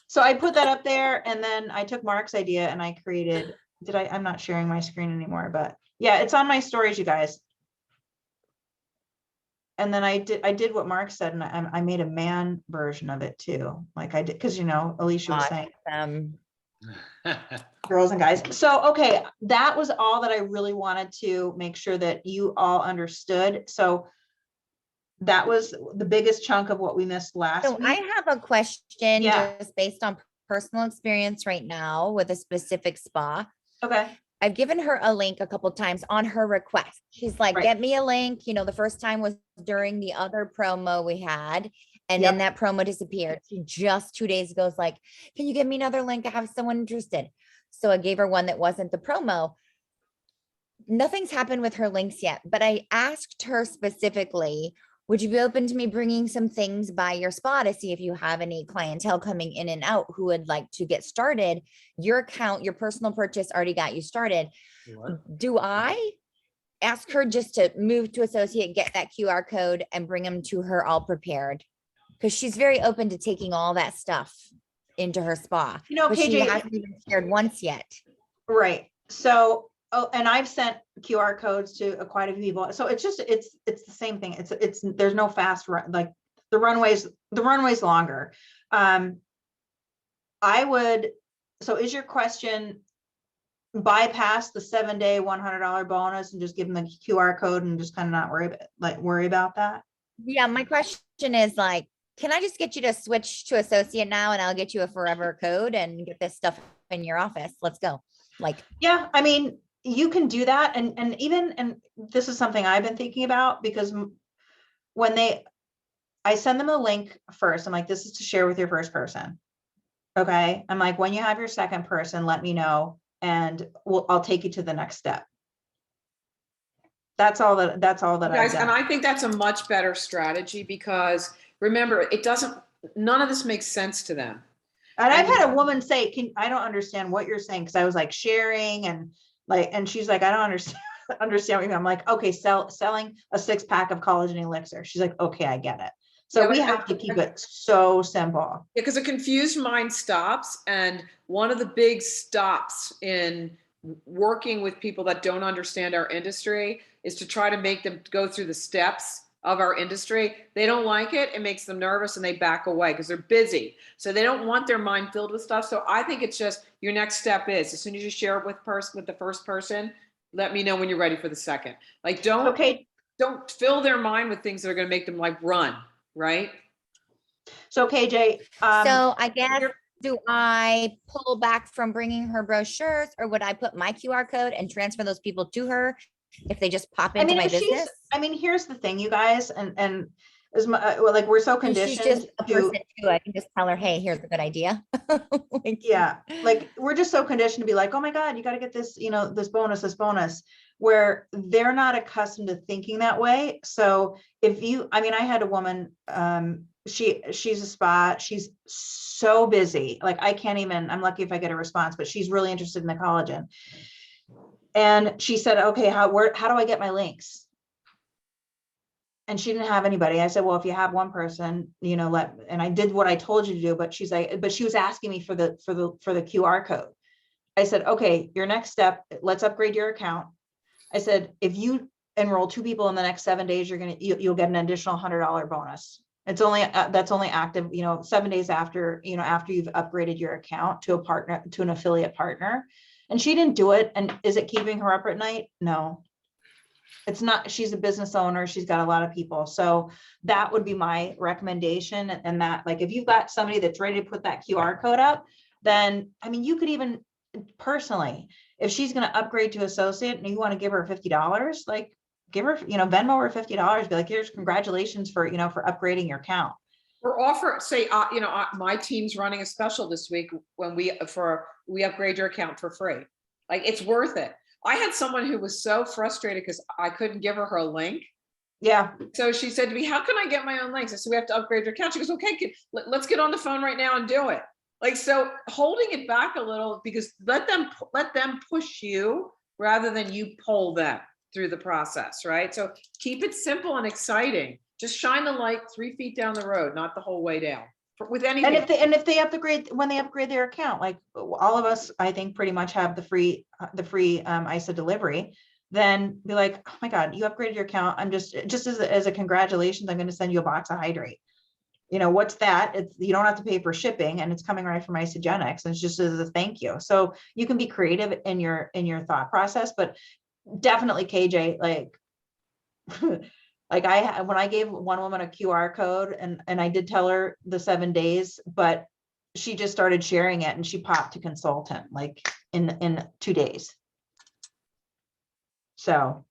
So I put that up there, and then I took Mark's idea and I created, I'm not sharing my screen anymore, but yeah, it's on my stories, you guys. And then I did what Mark said, and I made a man version of it too. Like I did, because Alicia was saying Awesome. girls and guys. So, okay, that was all that I really wanted to make sure that you all understood. So that was the biggest chunk of what we missed last So week. I have a question Yeah. just based on personal experience right now with a specific spa. Okay, I've given her a link a couple times on her request. She's like, Right. get me a link. The first time was during the other promo we had. And then that promo disappeared. She just 2 days ago was like, can you give me another link? I have someone interested. So I gave her one that wasn't the promo. Nothing's happened with her links yet, but I asked her specifically, would you be open to me bringing some things by your spa to see if you have any clientele coming in and out who would like to get started? Your account, your personal purchase already got you started. What? Do I ask her just to move to associate, get that QR code and bring them to her all prepared? Because she's very open to taking all that stuff into her spa. You know, But she KJ, hasn't even shared once yet. right. So, oh, and I've sent QR codes to quite a few people. So it's just, it's the same thing. There's no fast run, like the runway's longer. So is your question bypass the 7-day $100 bonus and just give them the QR code and just kind of not worry about that? Yeah, my question is like, can I just get you to switch to associate now and I'll get you a forever code and get this stuff in your office? Let's go. Like, Yeah, I mean, you can do that. And this is something I've been thinking about, because when I send them a link first, I'm like, this is to share with your first person. Okay. I'm like, when you have your second person, let me know and I'll take you to the next step. That's all that I've Guys, and done. I think that's a much better strategy, because remember, none of this makes sense to them. And I've had a woman say, I don't understand what you're saying. Cause I was like sharing and she's like, I don't understand what you're, I'm like, okay, selling a 6-pack of collagen elixir. She's like, okay, I get it. So Yeah, we have to keep it so simple. Yeah, because a confused mind stops. And one of the big stops in working with people that don't understand our industry is to try to make them go through the steps of our industry. They don't like it. It makes them nervous and they back away because they're busy. So they don't want their mind filled with stuff. So I think it's just your next step is, as soon as you share it with the first person, let me know when you're ready for the second. Like, don't fill their mind with things that are going to make them like run. Right. So KJ, so I guess, do I pull back from bringing her brochures, or would I put my QR code and transfer those people to her if they just pop into my business? Here's the thing, you guys, and as like, we're so conditioned. She's just a person too. I can just tell her, hey, here's a good idea. Like, yeah, like we're just so conditioned to be like, oh my God, you got to get this, this bonus, where they're not accustomed to thinking that way. So I had a woman, she's a spa, she's so busy. Like I'm lucky if I get a response, but she's really interested in the collagen. And she said, okay, how do I get my links? And she didn't have anybody. I said, well, if you have one person, and I did what I told you to do, but she was asking me for the QR code. I said, okay, your next step, let's upgrade your account. I said, if you enroll 2 people in the next 7 days, you'll get an additional $100 bonus. It's only, that's only active, 7 days after you've upgraded your account to an affiliate partner. And she didn't do it. And is it keeping her up at night? No, it's not. She's a business owner. She's got a lot of people. So that would be my recommendation. And that, like, if you've got somebody that's ready to put that QR code up, then, you could even personally, if she's going to upgrade to associate and you want to give her $50, like give her, Venmo her $50, be like, here's congratulations for upgrading your account. Or offer, say, my team's running a special this week when we upgrade your account for free. Like, it's worth it. I had someone who was so frustrated because I couldn't give her a link. Yeah. So she said to me, how can I get my own links? I said, we have to upgrade your account. She goes, okay, let's get on the phone right now and do it. Like, so holding it back a little, because let them push you rather than you pull them through the process, right? So keep it simple and exciting. Just shine the light 3 feet down the road, not the whole way down. With anything. And if they upgrade, when they upgrade their account, like all of us, I think pretty much have the free ISA delivery, then be like, oh my God, you upgraded your account. I'm just as a congratulations, I'm going to send you a box of Hydrate. What's that? You don't have to pay for shipping, and it's coming right from Isogenics, and it's just as a thank you. So you can be creative in your thought process, but definitely KJ, like, like when I gave one woman a QR code and I did tell her the 7 days, but she just started sharing it and she popped to consultant like in 2 days. So.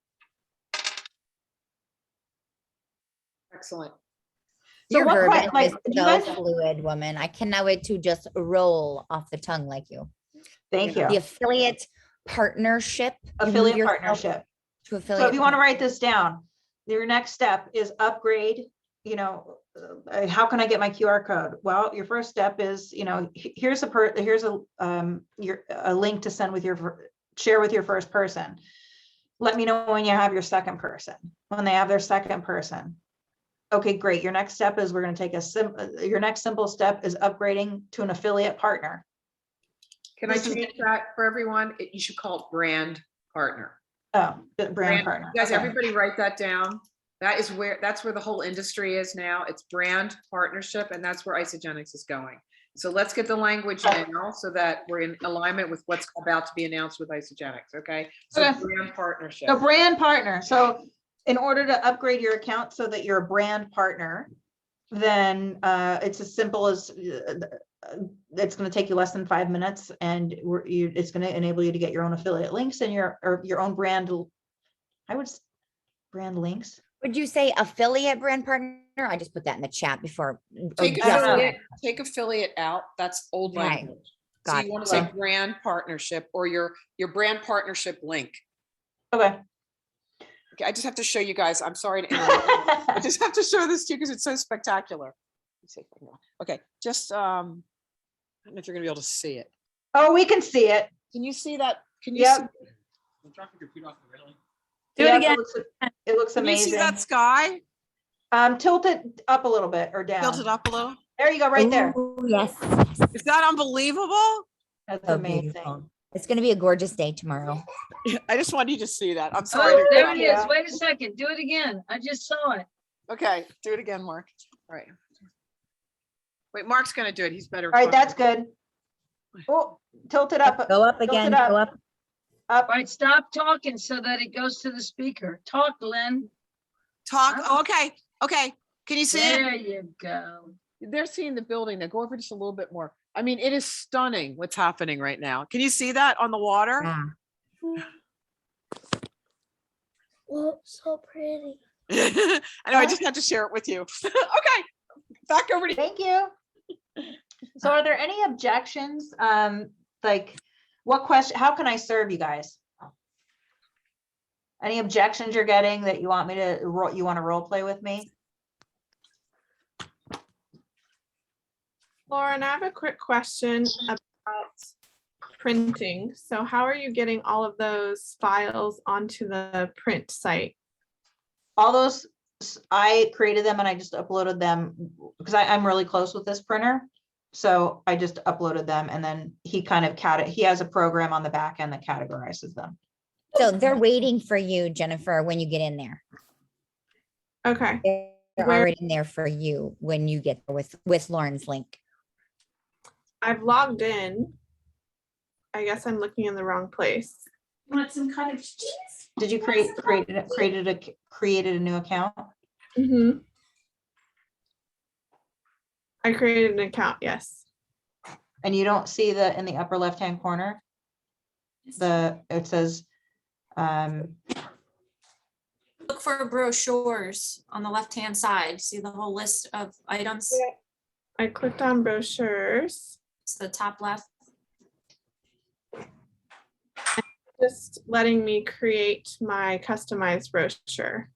Excellent. So Your what, verbiage like, is do you so guys, fluid, woman. I cannot wait to just roll off the tongue like you. thank you. The affiliate partnership. Affiliate partnership. To affiliate. So if you want to write this down, your next step is upgrade. How can I get my QR code? Well, your first step is, here's a link to share with your first person. Let me know when you have your second person. When they have their second person, Okay, great. Your next step is we're gonna take your next simple step is upgrading to an affiliate partner. Can I This is- change that for everyone? You should call it brand partner. Oh, brand partner. Guys, Okay. everybody write that down. That's where the whole industry is now. It's brand partnership, and that's where Isogenics is going. So let's get the language now so that we're in alignment with what's about to be announced with Isogenics, okay? So Okay. brand partnership. A brand partner. So in order to upgrade your account so that you're a brand partner, then it's as simple as it's going to take you less than 5 minutes, and it's going to enable you to get your own affiliate links and your own brand. Brand links. Would you say affiliate brand partner? I just put that in the chat before. Take affiliate out. That's old Okay. language. So Got you want it. to say brand partnership or your brand partnership link. Okay. Okay, I just have to show you guys. I'm sorry to interrupt. I just have to show this to you because it's so spectacular. Let's see if I can- Okay, just I don't know if you're gonna be able to see it. Oh, we can see it. Can you see that? Can you Yep. see? Do it Yep, again. It looks Can you see amazing. that sky? Tilt it up a little bit or down. Tilt it up a little. There you go, right there. Ooh, yes. Is that unbelievable? That's So amazing. beautiful. It's gonna be a gorgeous day tomorrow. I just wanted you to see that. I'm sorry. Oh, there it Yeah. is. Wait a second. Do it again. I just saw it. Okay, do it again, Mark. All right. Wait, Mark's gonna do it. He's better. All right, that's good. Oh, tilt it up. Go up Tilt again, it up. go up. Up. Right, stop talking so that it goes to the speaker. Talk, Lynn. Talk. Okay, okay. Can you see it? There you go. They're seeing the building. Now go over just a little bit more. I mean, it is stunning what's happening right now. Can you see that on the water? Yeah. Oh, so pretty. I know, I just had to share it with you. Okay, back over to you. Thank you. So are there any objections? Like what question, how can I serve you guys? Any objections you're getting that you want me to, you want to role play with me? Lauren, I have a quick question about printing. So how are you getting all of those files onto the print site? All those, I created them and I just uploaded them because I'm really close with this printer. So I just uploaded them and then he kind of he has a program on the back end that categorizes them. So they're waiting for you, Jennifer, when you get in there. Okay, They're Where- already in there for you when you get there with Lauren's link. I've logged in. I guess I'm looking in the wrong place. Want some cottage cheese? Did you created a new account? Mm-hmm. I created an account, yes. And you don't see in the upper left-hand corner, it says, Look for brochures on the left-hand side. See the whole list of items? I clicked on brochures, It's the top left. just letting me create my customized brochure.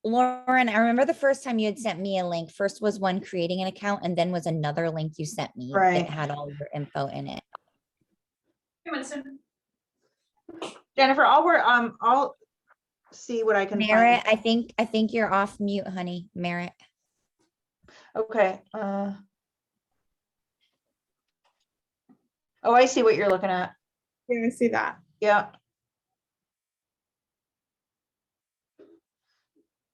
Lauren, I remember the first time you had sent me a link. First was one creating an account and then was another link you sent me Right. that had all your info in it. Jennifer, I'll see what I can Merritt, find. I think you're off mute, honey. Merritt. Okay. Oh, I see what you're looking at. Yeah, I see that. Yeah.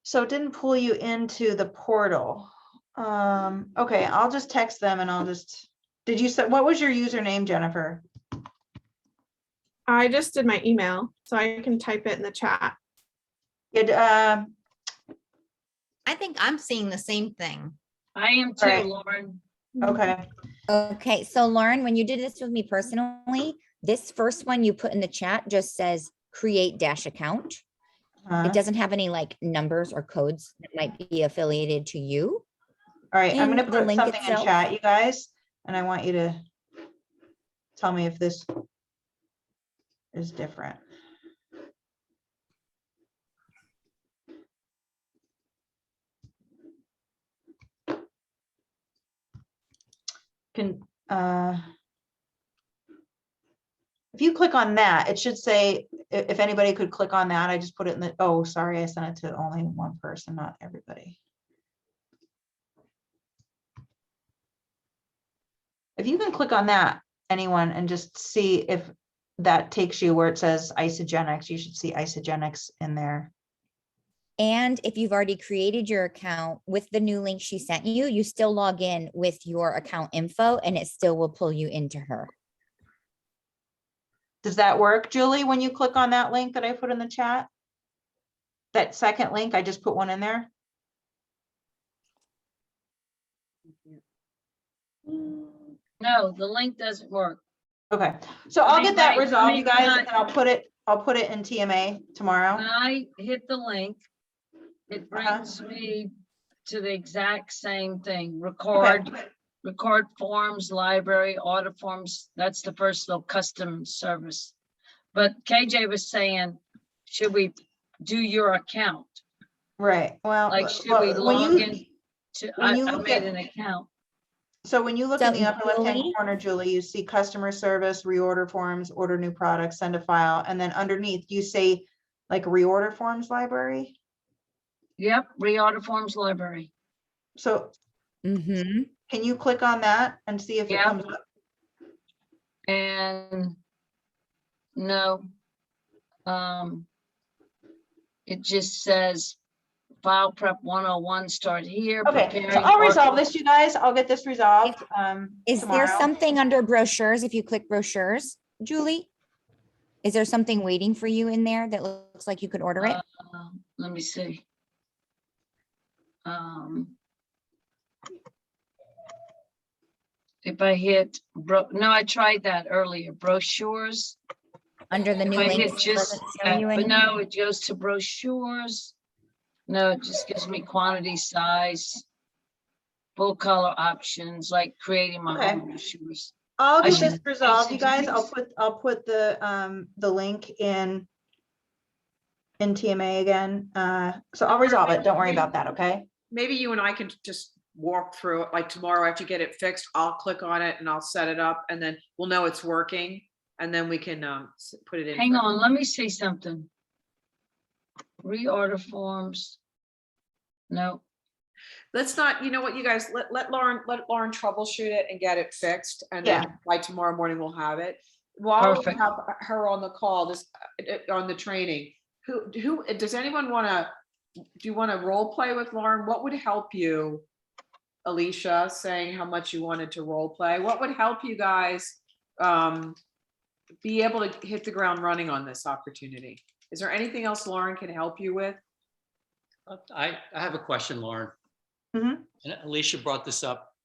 So it didn't pull you into the portal. Okay, I'll just text them and did you say, what was your username, Jennifer? I just did my email, so I can type it in the chat. I think I'm seeing the same thing. I am too, Right. Lauren. okay. Okay, so Lauren, when you did this with me personally, this first one you put in the chat just says create dash account. It doesn't have any like numbers or codes that might be affiliated to you. All right, I'm gonna in the put link something in itself. chat, you guys, and I want you to tell me if this is different. If if you click on that, it should say, if anybody could click on that, I just put it in the, oh, sorry, I sent it to only one person, not everybody. If you can click on that, anyone, and just see if that takes you where it says Isogenics, you should see Isogenics in there. And if you've already created your account with the new link she sent you, you still log in with your account info and it still will pull you into her. Does that work, Julie, when you click on that link that I put in the chat? That second link, I just put one in there. No, the link doesn't work. Okay, so I'll get that Let me- resolved, you guys, let me- and I'll put it in TMA tomorrow. When I hit the link, it Uh-huh. brings me to the exact same thing. Record forms, library, order forms. That's the first little custom service. But KJ was saying, should we do your account? Right, well, Like, should we when log you, in to, when I you I look made at- an account. so when you look in So, the upper left-hand Julie? corner, Julie, you see customer service, reorder forms, order new products, send a file, and then underneath you say like reorder forms library. Yep, reorder forms library. So Mm-hmm. can you click on that and see if it Yeah. comes up? And no. It just says file prep 101, start here. Okay, so preparing I'll for- resolve this, you guys. I'll get this resolved Is tomorrow. there something under brochures? If you click brochures, Julie? Is there something waiting for you in there that looks like you could order it? Let me see. If I hit, no, I tried that earlier, brochures. Under the If new I hit links, it just, doesn't show you but any? no, it goes to brochures. No, it just gives me quantity, size, full color options, like creating my Okay. own brochures. I'll I get should- this resolved, you guys. Isogenics? I'll put the link in TMA again. So I'll resolve it. Don't worry about that, okay? Maybe you and I can just walk through it, like tomorrow after you get it fixed, I'll click on it and I'll set it up and then we'll know it's working. And then we can put it in. Hang for- on, let me see something. Reorder forms. No, Let's not, you know what, you guys, let Lauren troubleshoot it and get it fixed. And then by tomorrow morning, we'll have it. While we Perfect. have her on the call, this, on the training, who, does anyone want to, do you want to role play with Lauren? What would help you, Alicia, saying how much you wanted to role play? What would help you guys be able to hit the ground running on this opportunity? Is there anything else Lauren can help you with? I have a question, Lauren. Mhm. And Alicia brought this up,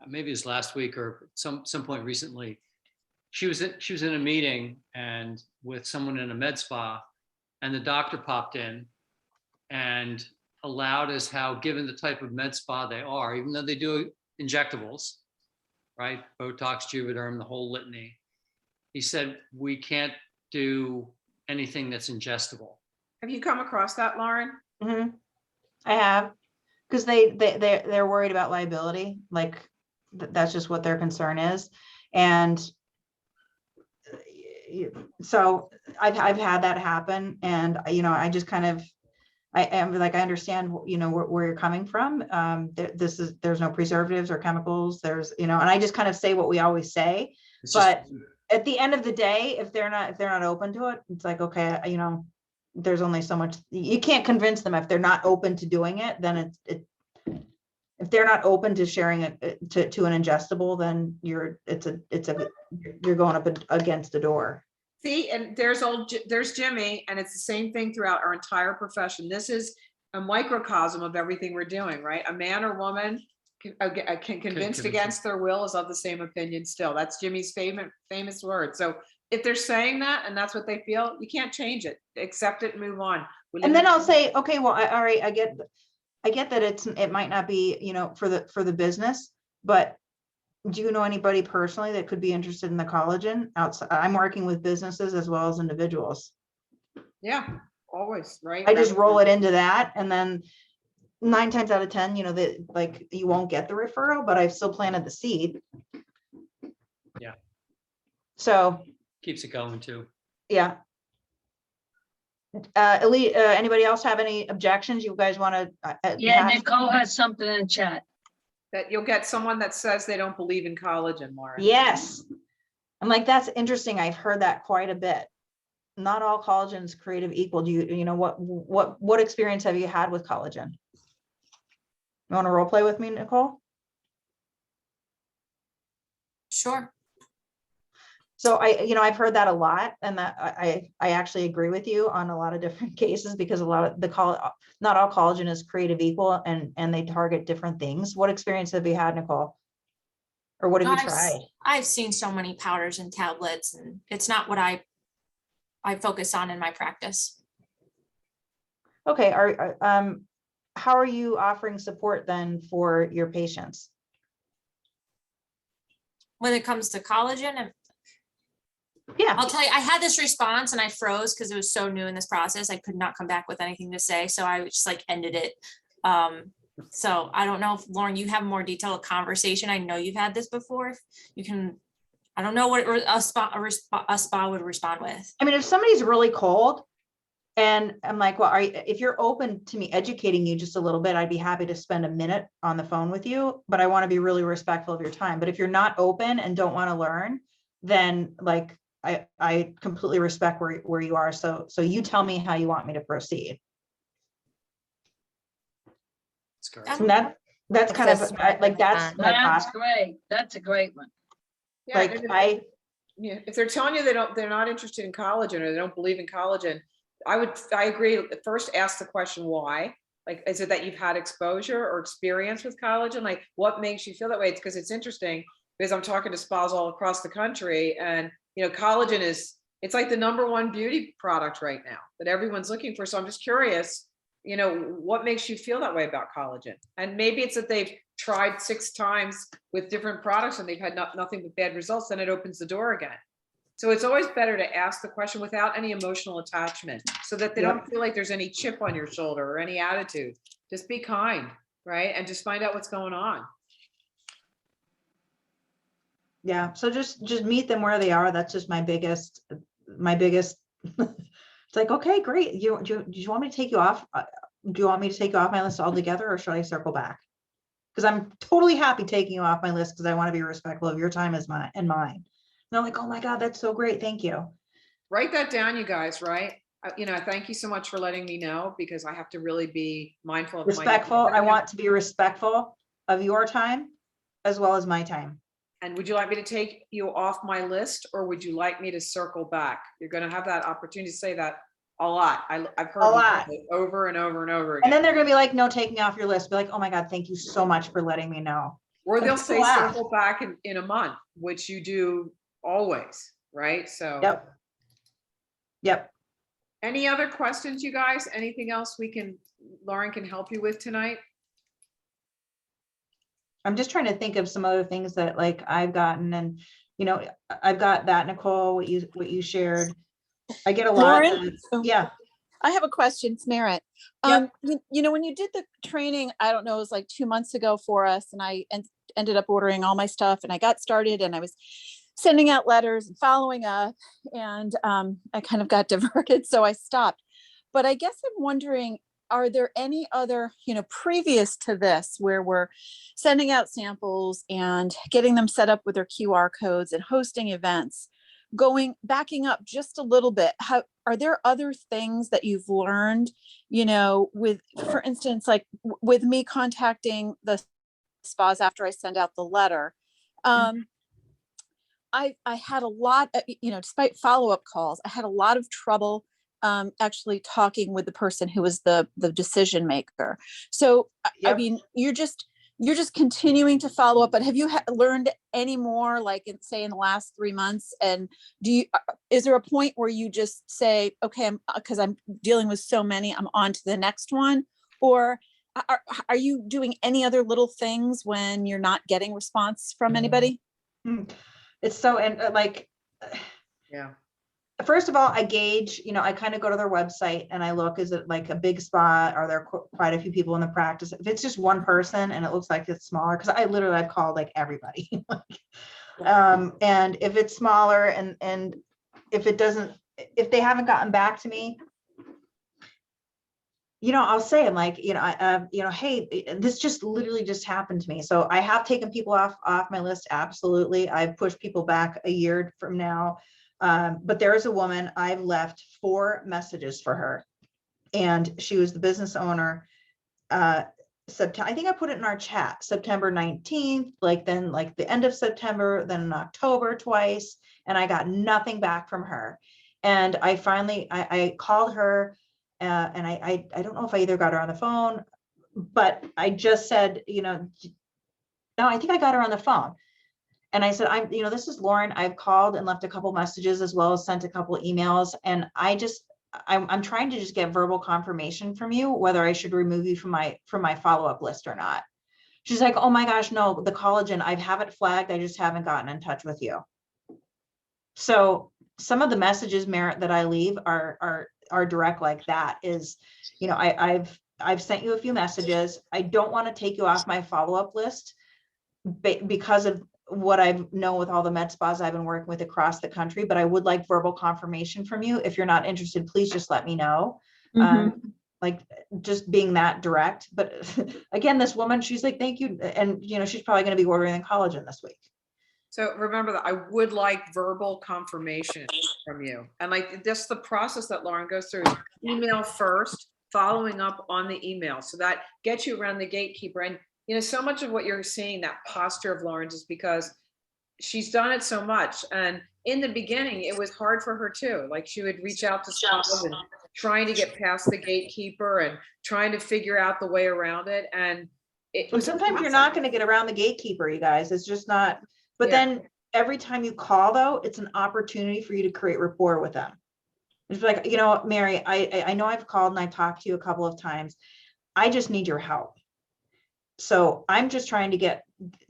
maybe it was last week or some point recently. She was in a meeting and with someone in a med spa, and the doctor popped in and allowed us how, given the type of med spa they are, even though they do injectables, right? Botox, Juvederm, the whole litany. He said, we can't do anything that's ingestible. Have you come across that, Lauren? Mhm. I have, because they're worried about liability, like that's just what their concern is. And so I've had that happen, and I just kind of, I am like, I understand, where you're coming from. There's no preservatives or chemicals, and I just kind of say what we always say. It's just- But at the end of the day, if they're not open to it, it's like, okay, there's only so much, you can't convince them. If they're not open to doing it, then if they're not open to sharing it to an ingestible, then you're going up against a door. See, and there's Jimmy, and it's the same thing throughout our entire profession. This is a microcosm of everything we're doing, right? A man or woman can convinced against their will is of the same opinion still. That's Jimmy's famous word. So if they're saying that and that's what they feel, you can't change it. Accept it and move on. And then I'll say, okay, well, all right, I get that it might not be, for the business, but do you know anybody personally that could be interested in the collagen outside? I'm working with businesses as well as individuals. Yeah, always, right? I just roll it into that, and then 9 times out of 10, that like you won't get the referral, but I've still planted the seed. Yeah. So keeps it going too. Yeah. Elite, anybody else have any objections you guys want to? Yeah, Nicole has something in chat. That you'll get someone that says they don't believe in collagen, Laura. Yes. I'm like, that's interesting. I've heard that quite a bit. Not all collagen is creative equal. Do you know what experience have you had with collagen? You want to role play with me, Nicole? Sure. So I've heard that a lot, and that I actually agree with you on a lot of different cases, because a lot of not all collagen is creative equal, and they target different things. What experience have you had, Nicole? Or what have you tried? I've seen so many powders and tablets, and it's not what I focus on in my practice. Okay, how are you offering support then for your patients? When it comes to collagen, Yeah. I'll tell you, I had this response and I froze because it was so new in this process. I could not come back with anything to say. So I just like ended it. So I don't know if Loryn, you have more detailed conversation. I know you've had this before. You can, I don't know what a spa would respond with. I mean, if somebody's really cold and I'm like, well, if you're open to me educating you just a little bit, I'd be happy to spend a minute on the phone with you, but I want to be really respectful of your time. But if you're not open and don't want to learn, then like, I completely respect where you are. So you tell me how you want me to proceed. It's great. And that's kind of like, that's my That's process. great. That's a great one. Yeah, Like yeah, if they're telling you they're not interested in collagen or they don't believe in collagen, I agree. First, ask the question why. Like, is it that you've had exposure or experience with collagen? Like, what makes you feel that way? It's because it's interesting, because I'm talking to spas all across the country, and collagen it's like the #1 beauty product right now that everyone's looking for. So I'm just curious, what makes you feel that way about collagen? And maybe it's that they've tried 6 times with different products and they've had nothing but bad results. Then it opens the door again. So it's always better to ask the question without any emotional attachment, so that they don't feel like there's any chip on your shoulder or any attitude. Just be kind, right? And just find out what's going on. Yeah, so just meet them where they are. That's just my biggest it's like, okay, great. Do you want me to take you off? Do you want me to take you off my list altogether, or should I circle back? Because I'm totally happy taking you off my list, because I want to be respectful of your time as mine. And they're like, oh my God, that's so great. Thank you. Write that down, you guys, right? Thank you so much for letting me know, because I have to really be mindful of Respectful. I want to be respectful of your time as well as my time. And would you like me to take you off my list, or would you like me to circle back? You're going to have that opportunity to say that a lot. I've heard A lot. it over and over and over again. And then they're going to be like, no, take me off your list. Be like, oh my God, thank you so much for letting me know. Or they'll That's say laugh. circle back in a month, which you do always, right? So. Yep. Any other questions, you guys? Anything else Loryn can help you with tonight? I'm just trying to think of some other things that like I've gotten, and I've got that, Nicole, what you shared. I get a lot. Loryn? Yeah. I have a question, it's Merritt. Yep. When you did the training, I don't know, it was like 2 months ago for us, and I ended up ordering all my stuff, and I got started, and I was sending out letters and following up, and I kind of got diverted, so I stopped. But I guess I'm wondering, are there any other, previous to this, where we're sending out samples and getting them set up with their QR codes and hosting events, backing up just a little bit? Are there other things that you've learned, for instance, like with me contacting the spas after I send out the letter? I had a lot, despite follow-up calls, I had a lot of trouble actually talking with the person who was the decision maker. So, Yep. I mean, you're just continuing to follow up, but have you learned any more, like in the last 3 months? And is there a point where you just say, okay, because I'm dealing with so many, I'm on to the next one? Or are you doing any other little things when you're not getting response from anybody? It's so, and Yeah. First of all, I gauge, I kind of go to their website and I look, is it like a big spa? Are there quite a few people in the practice? If it's just one person and it looks like it's smaller, because I've called like everybody. And if it's smaller and if it doesn't, if they haven't gotten back to me, I'll say, I'm like, hey, this just literally just happened to me. So I have taken people off my list. Absolutely. I've pushed people back a year from now. But there is a woman, I've left 4 messages for her, and she was the business owner. September, I think I put it in our chat, September 19th, then the end of September, then in October twice, and I got nothing back from her. And I finally, I called her, and I don't know if I either got her on the phone, but I just said, no, I think I got her on the phone. And I said, this is Loryn. I've called and left a couple messages, as well as sent a couple emails. And I'm trying to just get verbal confirmation from you, whether I should remove you from my follow-up list or not. She's like, oh my gosh, no, the collagen, I have it flagged. I just haven't gotten in touch with you. So some of the messages, Merritt, that I leave are direct like that. Is, I've sent you a few messages. I don't want to take you off my follow-up list because of what I know with all the med spas I've been working with across the country, but I would like verbal confirmation from you. If you're not interested, please just let me know. Like just being that direct. But again, this woman, she's like, thank you. And she's probably going to be ordering the collagen this week. So remember that I would like verbal confirmation from you. And like just the process that Loryn goes through is email first, following up on the email. So that gets you around the gatekeeper. And so much of what you're seeing, that posture of Loryn's, is because she's done it so much. And in the beginning, it was hard for her too. Like she would reach out to spas and trying to get past the gatekeeper and trying to figure out the way around it. And sometimes you're not going to get around the gatekeeper, you guys. It's just not. But then every time you call, though, it's an opportunity for you to create rapport with them. It's like, Mary, I know I've called and I talked to you a couple of times. I just need your help. So I'm just trying to get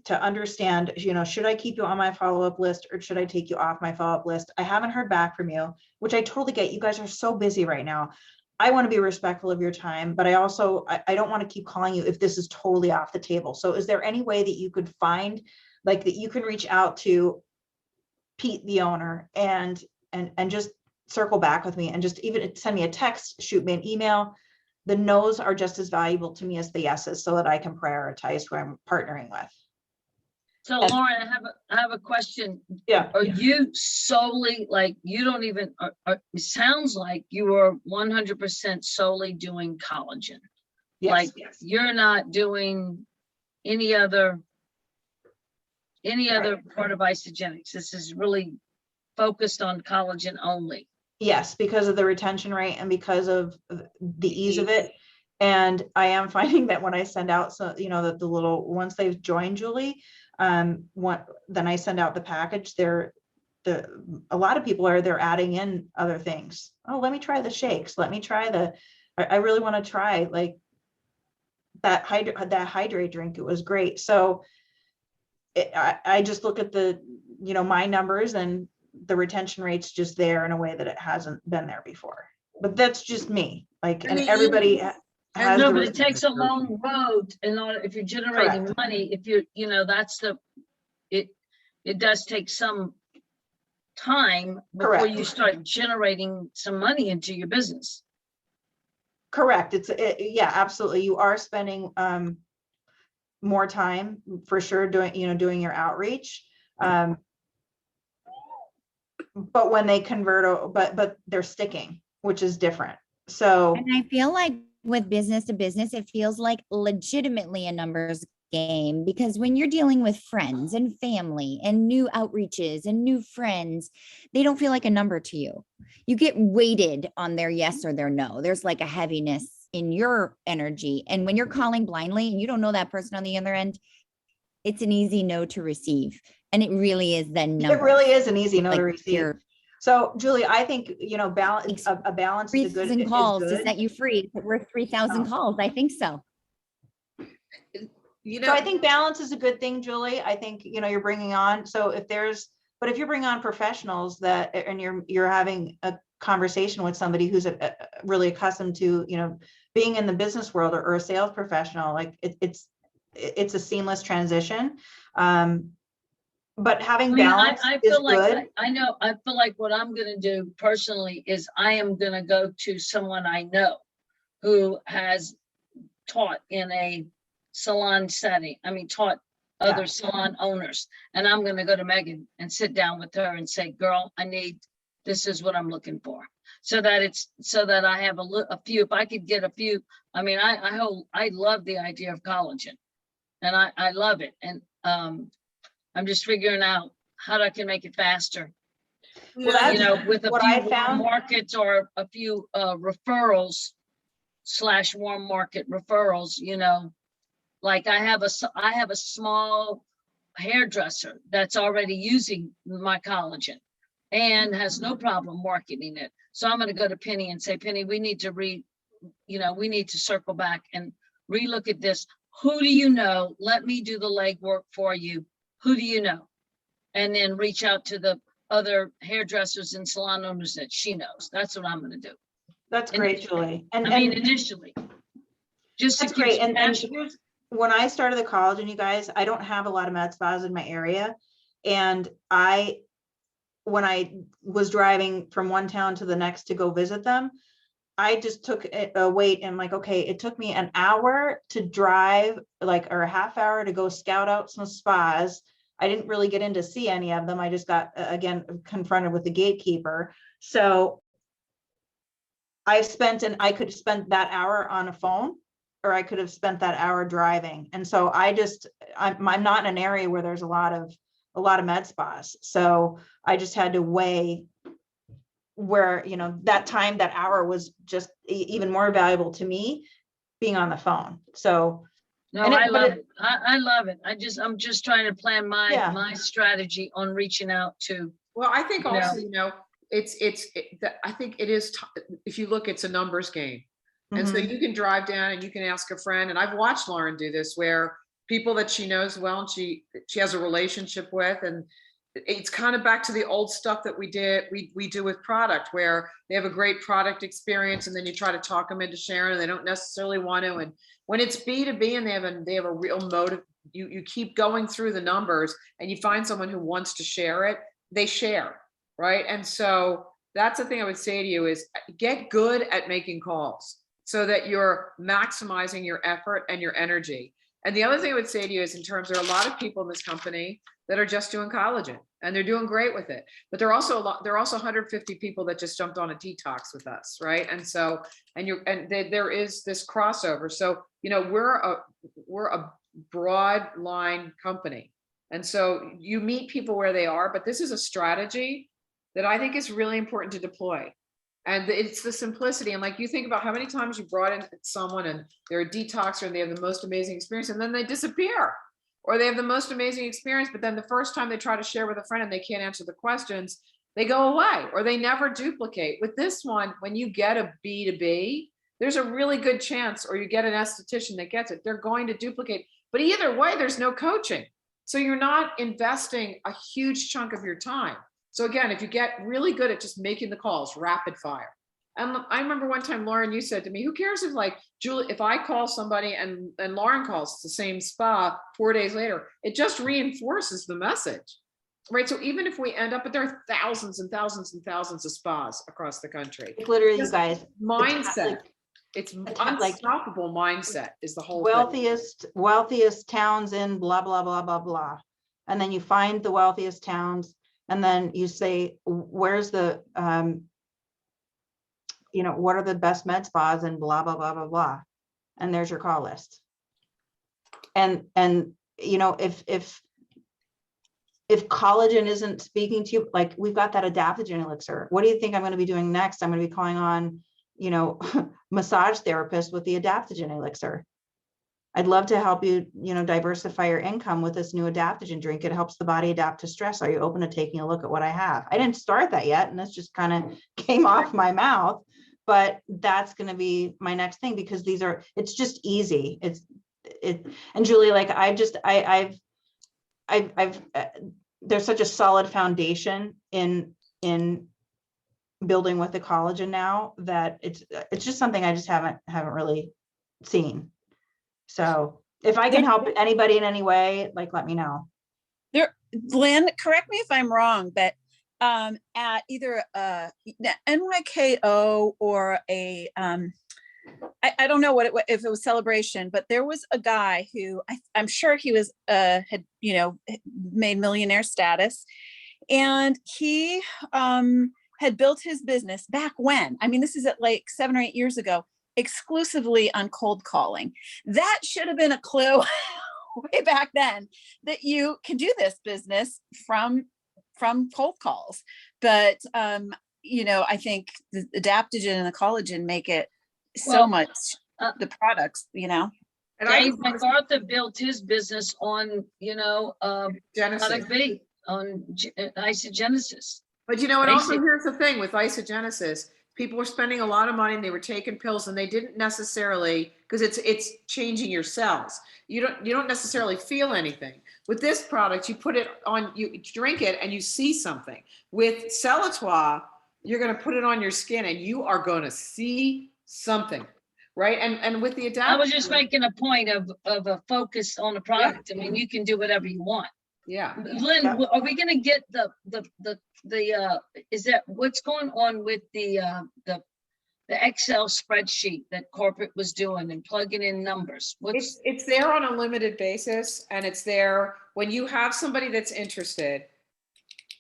to understand, should I keep you on my follow-up list or should I take you off my follow-up list? I haven't heard back from you, which I totally get. You guys are so busy right now. I want to be respectful of your time, but I also, I don't want to keep calling you if this is totally off the table. So is there any way that you could find, like, that you can reach out to Pete, the owner, and just circle back with me and just even send me a text, shoot me an email? The no's are just as valuable to me as the yeses, so that I can prioritize who I'm partnering with. So Loryn, I have a question. Yeah. Are you solely, like, you don't even, it sounds like you are 100% solely doing collagen. Yes. Like you're not doing any other part of isogenics. This is really focused on collagen only. Yes, because of the retention rate and because of the ease of it. And I am finding that when I send out, so the little, once they've joined Julie, then I send out the package. A lot of people they're adding in other things. Oh, let me try the shakes. Let me try I really want to try like that hydrate drink. It was great. So I just look at my numbers, and the retention rate's just there in a way that it hasn't been there before. But that's just me. Like, and everybody has. No, but it takes a long road in order, if you're generating Correct. money, if you're, it does take some time before Correct. you start generating some money into your business. Correct. Yeah, absolutely. You are spending more time for sure doing your outreach. But when they convert, but they're sticking, which is different. So, And I feel like with business to business, it feels like legitimately a numbers game, because when you're dealing with friends and family and new outreaches and new friends, they don't feel like a number to you. You get weighted on their yes or their no. There's like a heaviness in your energy. And when you're calling blindly and you don't know that person on the other end, it's an easy no to receive. And it really is then numbers. it really is an easy no to Like receive. So, Julie, I think, balance, a balance is a good. 3,000 calls to good. set you free. But we're 3,000 calls. I think so. So I think balance is a good thing, Julie. I think, you're bringing on, so if you're bringing on professionals and you're having a conversation with somebody who's really accustomed to, being in the business world or a sales professional, like it's a seamless transition. but having I mean, balance I is feel like, good. I feel like what I'm gonna do personally is I am gonna go to someone I know who has taught in a salon setting. I mean, taught other Yeah. salon owners. And I'm gonna go to Megan and sit down with her and say, girl, this is what I'm looking for. So that I have a few, if I could get a few, I mean, I love the idea of collagen. And I love it. And I'm just figuring out how I can make it faster. Well, that's With a what few I warm found. markets or a few referrals / warm market referrals, like I have a small hairdresser that's already using my collagen and has no problem marketing it. So I'm going to go to Penny and say, Penny, we need to circle back and relook at this. Who do you know? Let me do the legwork for you. Who do you know? And then reach out to the other hairdressers and salon owners that she knows. That's what I'm going to do. That's great, Julie. Initially. Just That's to keep great. some And cash. here's, when I started the collagen, you guys, I don't have a lot of med spas in my area. And when I was driving from one town to the next to go visit them, I just took a wait and like, okay, it took me an hour to drive, or a half hour to go scout out some spas. I didn't really get in to see any of them. I just got, again, confronted with the gatekeeper. So I could spend that hour on a phone, or I could have spent that hour driving. And so I'm not in an area where there's a lot of med spas. So I just had to weigh where, that hour was just even more valuable to me being on the phone. So. No, I love it. I love it. I'm just trying to plan my strategy on reaching out to. Well, I think also, I think it is, if you look, it's a numbers game. And so you can drive down and you can ask a friend. And I've watched Loryn do this, where people that she knows well and she has a relationship with, and it's kind of back to the old stuff that we do with product, where they have a great product experience and then you try to talk them into sharing and they don't necessarily want to. And when it's B2B and they have a real motive, you keep going through the numbers and you find someone who wants to share it, they share, right? And so that's the thing I would say to you is get good at making calls so that you're maximizing your effort and your energy. And the other thing I would say to you is, in terms, there are a lot of people in this company that are just doing collagen and they're doing great with it. But there are also 150 people that just jumped on a detox with us, right? And so, there is this crossover. So, we're a broad line company. And so you meet people where they are, but this is a strategy that I think is really important to deploy. And it's the simplicity. And like, you think about how many times you brought in someone and they're a detoxer and they have the most amazing experience and then they disappear, or they have the most amazing experience, but then the first time they try to share with a friend and they can't answer the questions, they go away or they never duplicate. With this one, when you get a B2B, there's a really good chance, or you get an esthetician that gets it, they're going to duplicate. But either way, there's no coaching. So you're not investing a huge chunk of your time. So again, if you get really good at just making the calls, rapid fire. And I remember one time, Loryn, you said to me, who cares if, like, Julie, if I call somebody and Loryn calls the same spa 4 days later, it just reinforces the message, right? So even if we end up, but there are thousands and thousands and thousands of spas across the country. Literally, you guys, Mindset. It's unstoppable mindset is the whole wealthiest towns in blah, blah, blah, blah, blah. And then you find the wealthiest towns and then you say, where's the, what are the best med spas and blah, blah, blah, blah, blah. And there's your call list. And if collagen isn't speaking to you, like, we've got that adaptogen elixir. What do you think I'm going to be doing next? I'm going to be calling on, massage therapist with the adaptogen elixir. I'd love to help you, diversify your income with this new adaptogen drink. It helps the body adapt to stress. Are you open to taking a look at what I have? I didn't start that yet, and this just kind of came off my mouth, but that's going to be my next thing, because it's just easy. And Julie, like, there's such a solid foundation in building with the collagen now that it's just something I just haven't really seen. So if I can help anybody in any way, like, let me know. Lynn, correct me if I'm wrong, but at either NYKO or a I don't know if it was Celebration, but there was a guy who I'm sure he was had made millionaire status, and he had built his business back when. I mean, this is at like 7 or 8 years ago, exclusively on cold calling. That should have been a clue way back then that you can do this business from cold calls. But I think the adaptogen and the collagen make it so much the products, And Dave MacArthur built his business on, Genesis. product B, on isogenesis. But and also Basic. here's the thing with isogenesis, people were spending a lot of money and they were taking pills and they didn't necessarily, because it's changing your cells. You don't necessarily feel anything. With this product, you put it on, you drink it and you see something. With Celatois, you're going to put it on your skin and you are going to see something, right? And with the adaptogen, I was just making a point of a focus on the product. I mean, you can do whatever you want. yeah. Lynn, are we gonna get the is that what's going on with the Excel spreadsheet that corporate was doing and plugging in numbers? It's there on a limited basis, and it's there when you have somebody that's interested,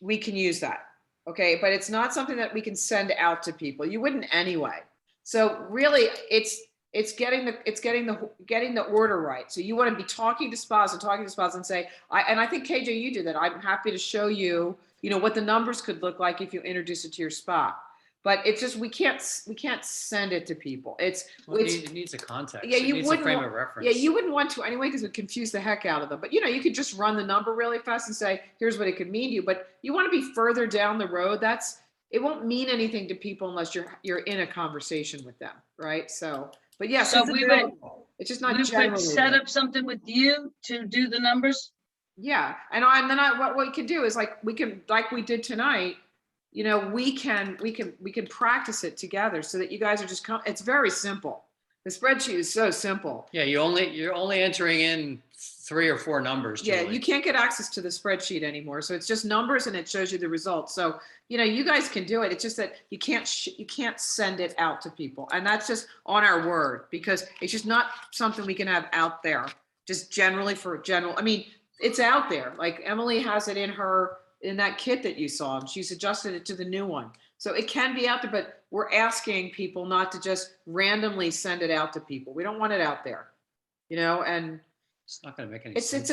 we can use that. Okay, but it's not something that we can send out to people. You wouldn't anyway. So really it's getting the order right. So you want to be talking to spas and say, I think KJ, you do that. I'm happy to show you, what the numbers could look like if you introduce it to your spa. But it's just we can't send it to people. It needs a context. Yeah, it needs a frame of reference. Yeah, you wouldn't want to anyway because it would confuse the heck out of them. But you could just run the number really fast and say, here's what it could mean to you. But you want to be further down the road. It won't mean anything to people unless you're in a conversation with them, right? So, but yes, So it's just not we generally would set up something with you to do the numbers. Yeah, and then what we can do is like we did tonight. We can practice it together so that you guys are just it's very simple. The spreadsheet is so simple. Yeah, you're only entering in 3 or 4 numbers. Yeah, Julie. you can't get access to the spreadsheet anymore. So it's just numbers and it shows you the results. So, you guys can do it. It's just that you can't send it out to people. And that's just on our word because it's just not something we can have out there just generally for general. I mean, it's out there. Like Emily has it in that kit that you saw, and she's adjusted it to the new one. So it can be out there, but we're asking people not to just randomly send it out to people. We don't want it out there, and it's not going to make any sense.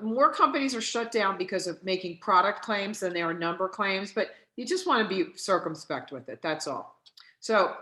More companies are shut down because of making product claims than they are number claims, but you just want to be circumspect with it. That's all. So,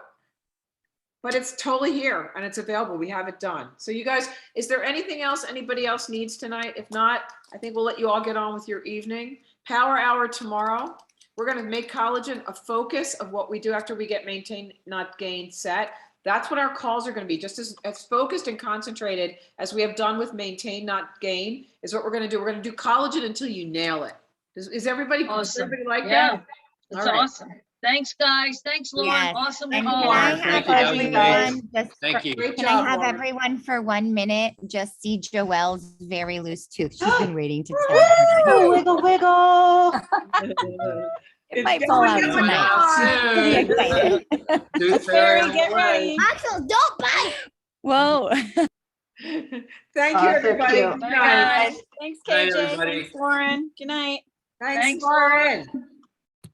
but it's totally here and it's available. We have it done. So you guys, is there anything else anybody else needs tonight? If not, I think we'll let you all get on with your evening. Power hour tomorrow. We're going to make collagen a focus of what we do after we get maintain, not gain set. That's what our calls are going to be. Just as focused and concentrated as we have done with maintain, not gain is what we're going to do. We're going to do collagen until you nail it. Is everybody, Awesome. everybody like Yeah, that? that's All right. awesome. Thanks, guys. Thanks, Lauren. Yes. Awesome And call. can I Thank have you, that was everyone just Thank you. Great Can job, I have Lauren. everyone for 1 minute just see Joelle's very loose tooth? She's been waiting to tell Oh, wiggle, wiggle. It might fall out It's tonight. out Pretty soon. excited. Tooth Carrie, fairy on get the way. ready. Axel, don't bite. Whoa. Thank Oh, you, so everybody. cute. Good Bye, night. guys. Thanks, Night, KJ. everybody. Thanks, Lauren. Good night. Thanks, Thanks, Lauren.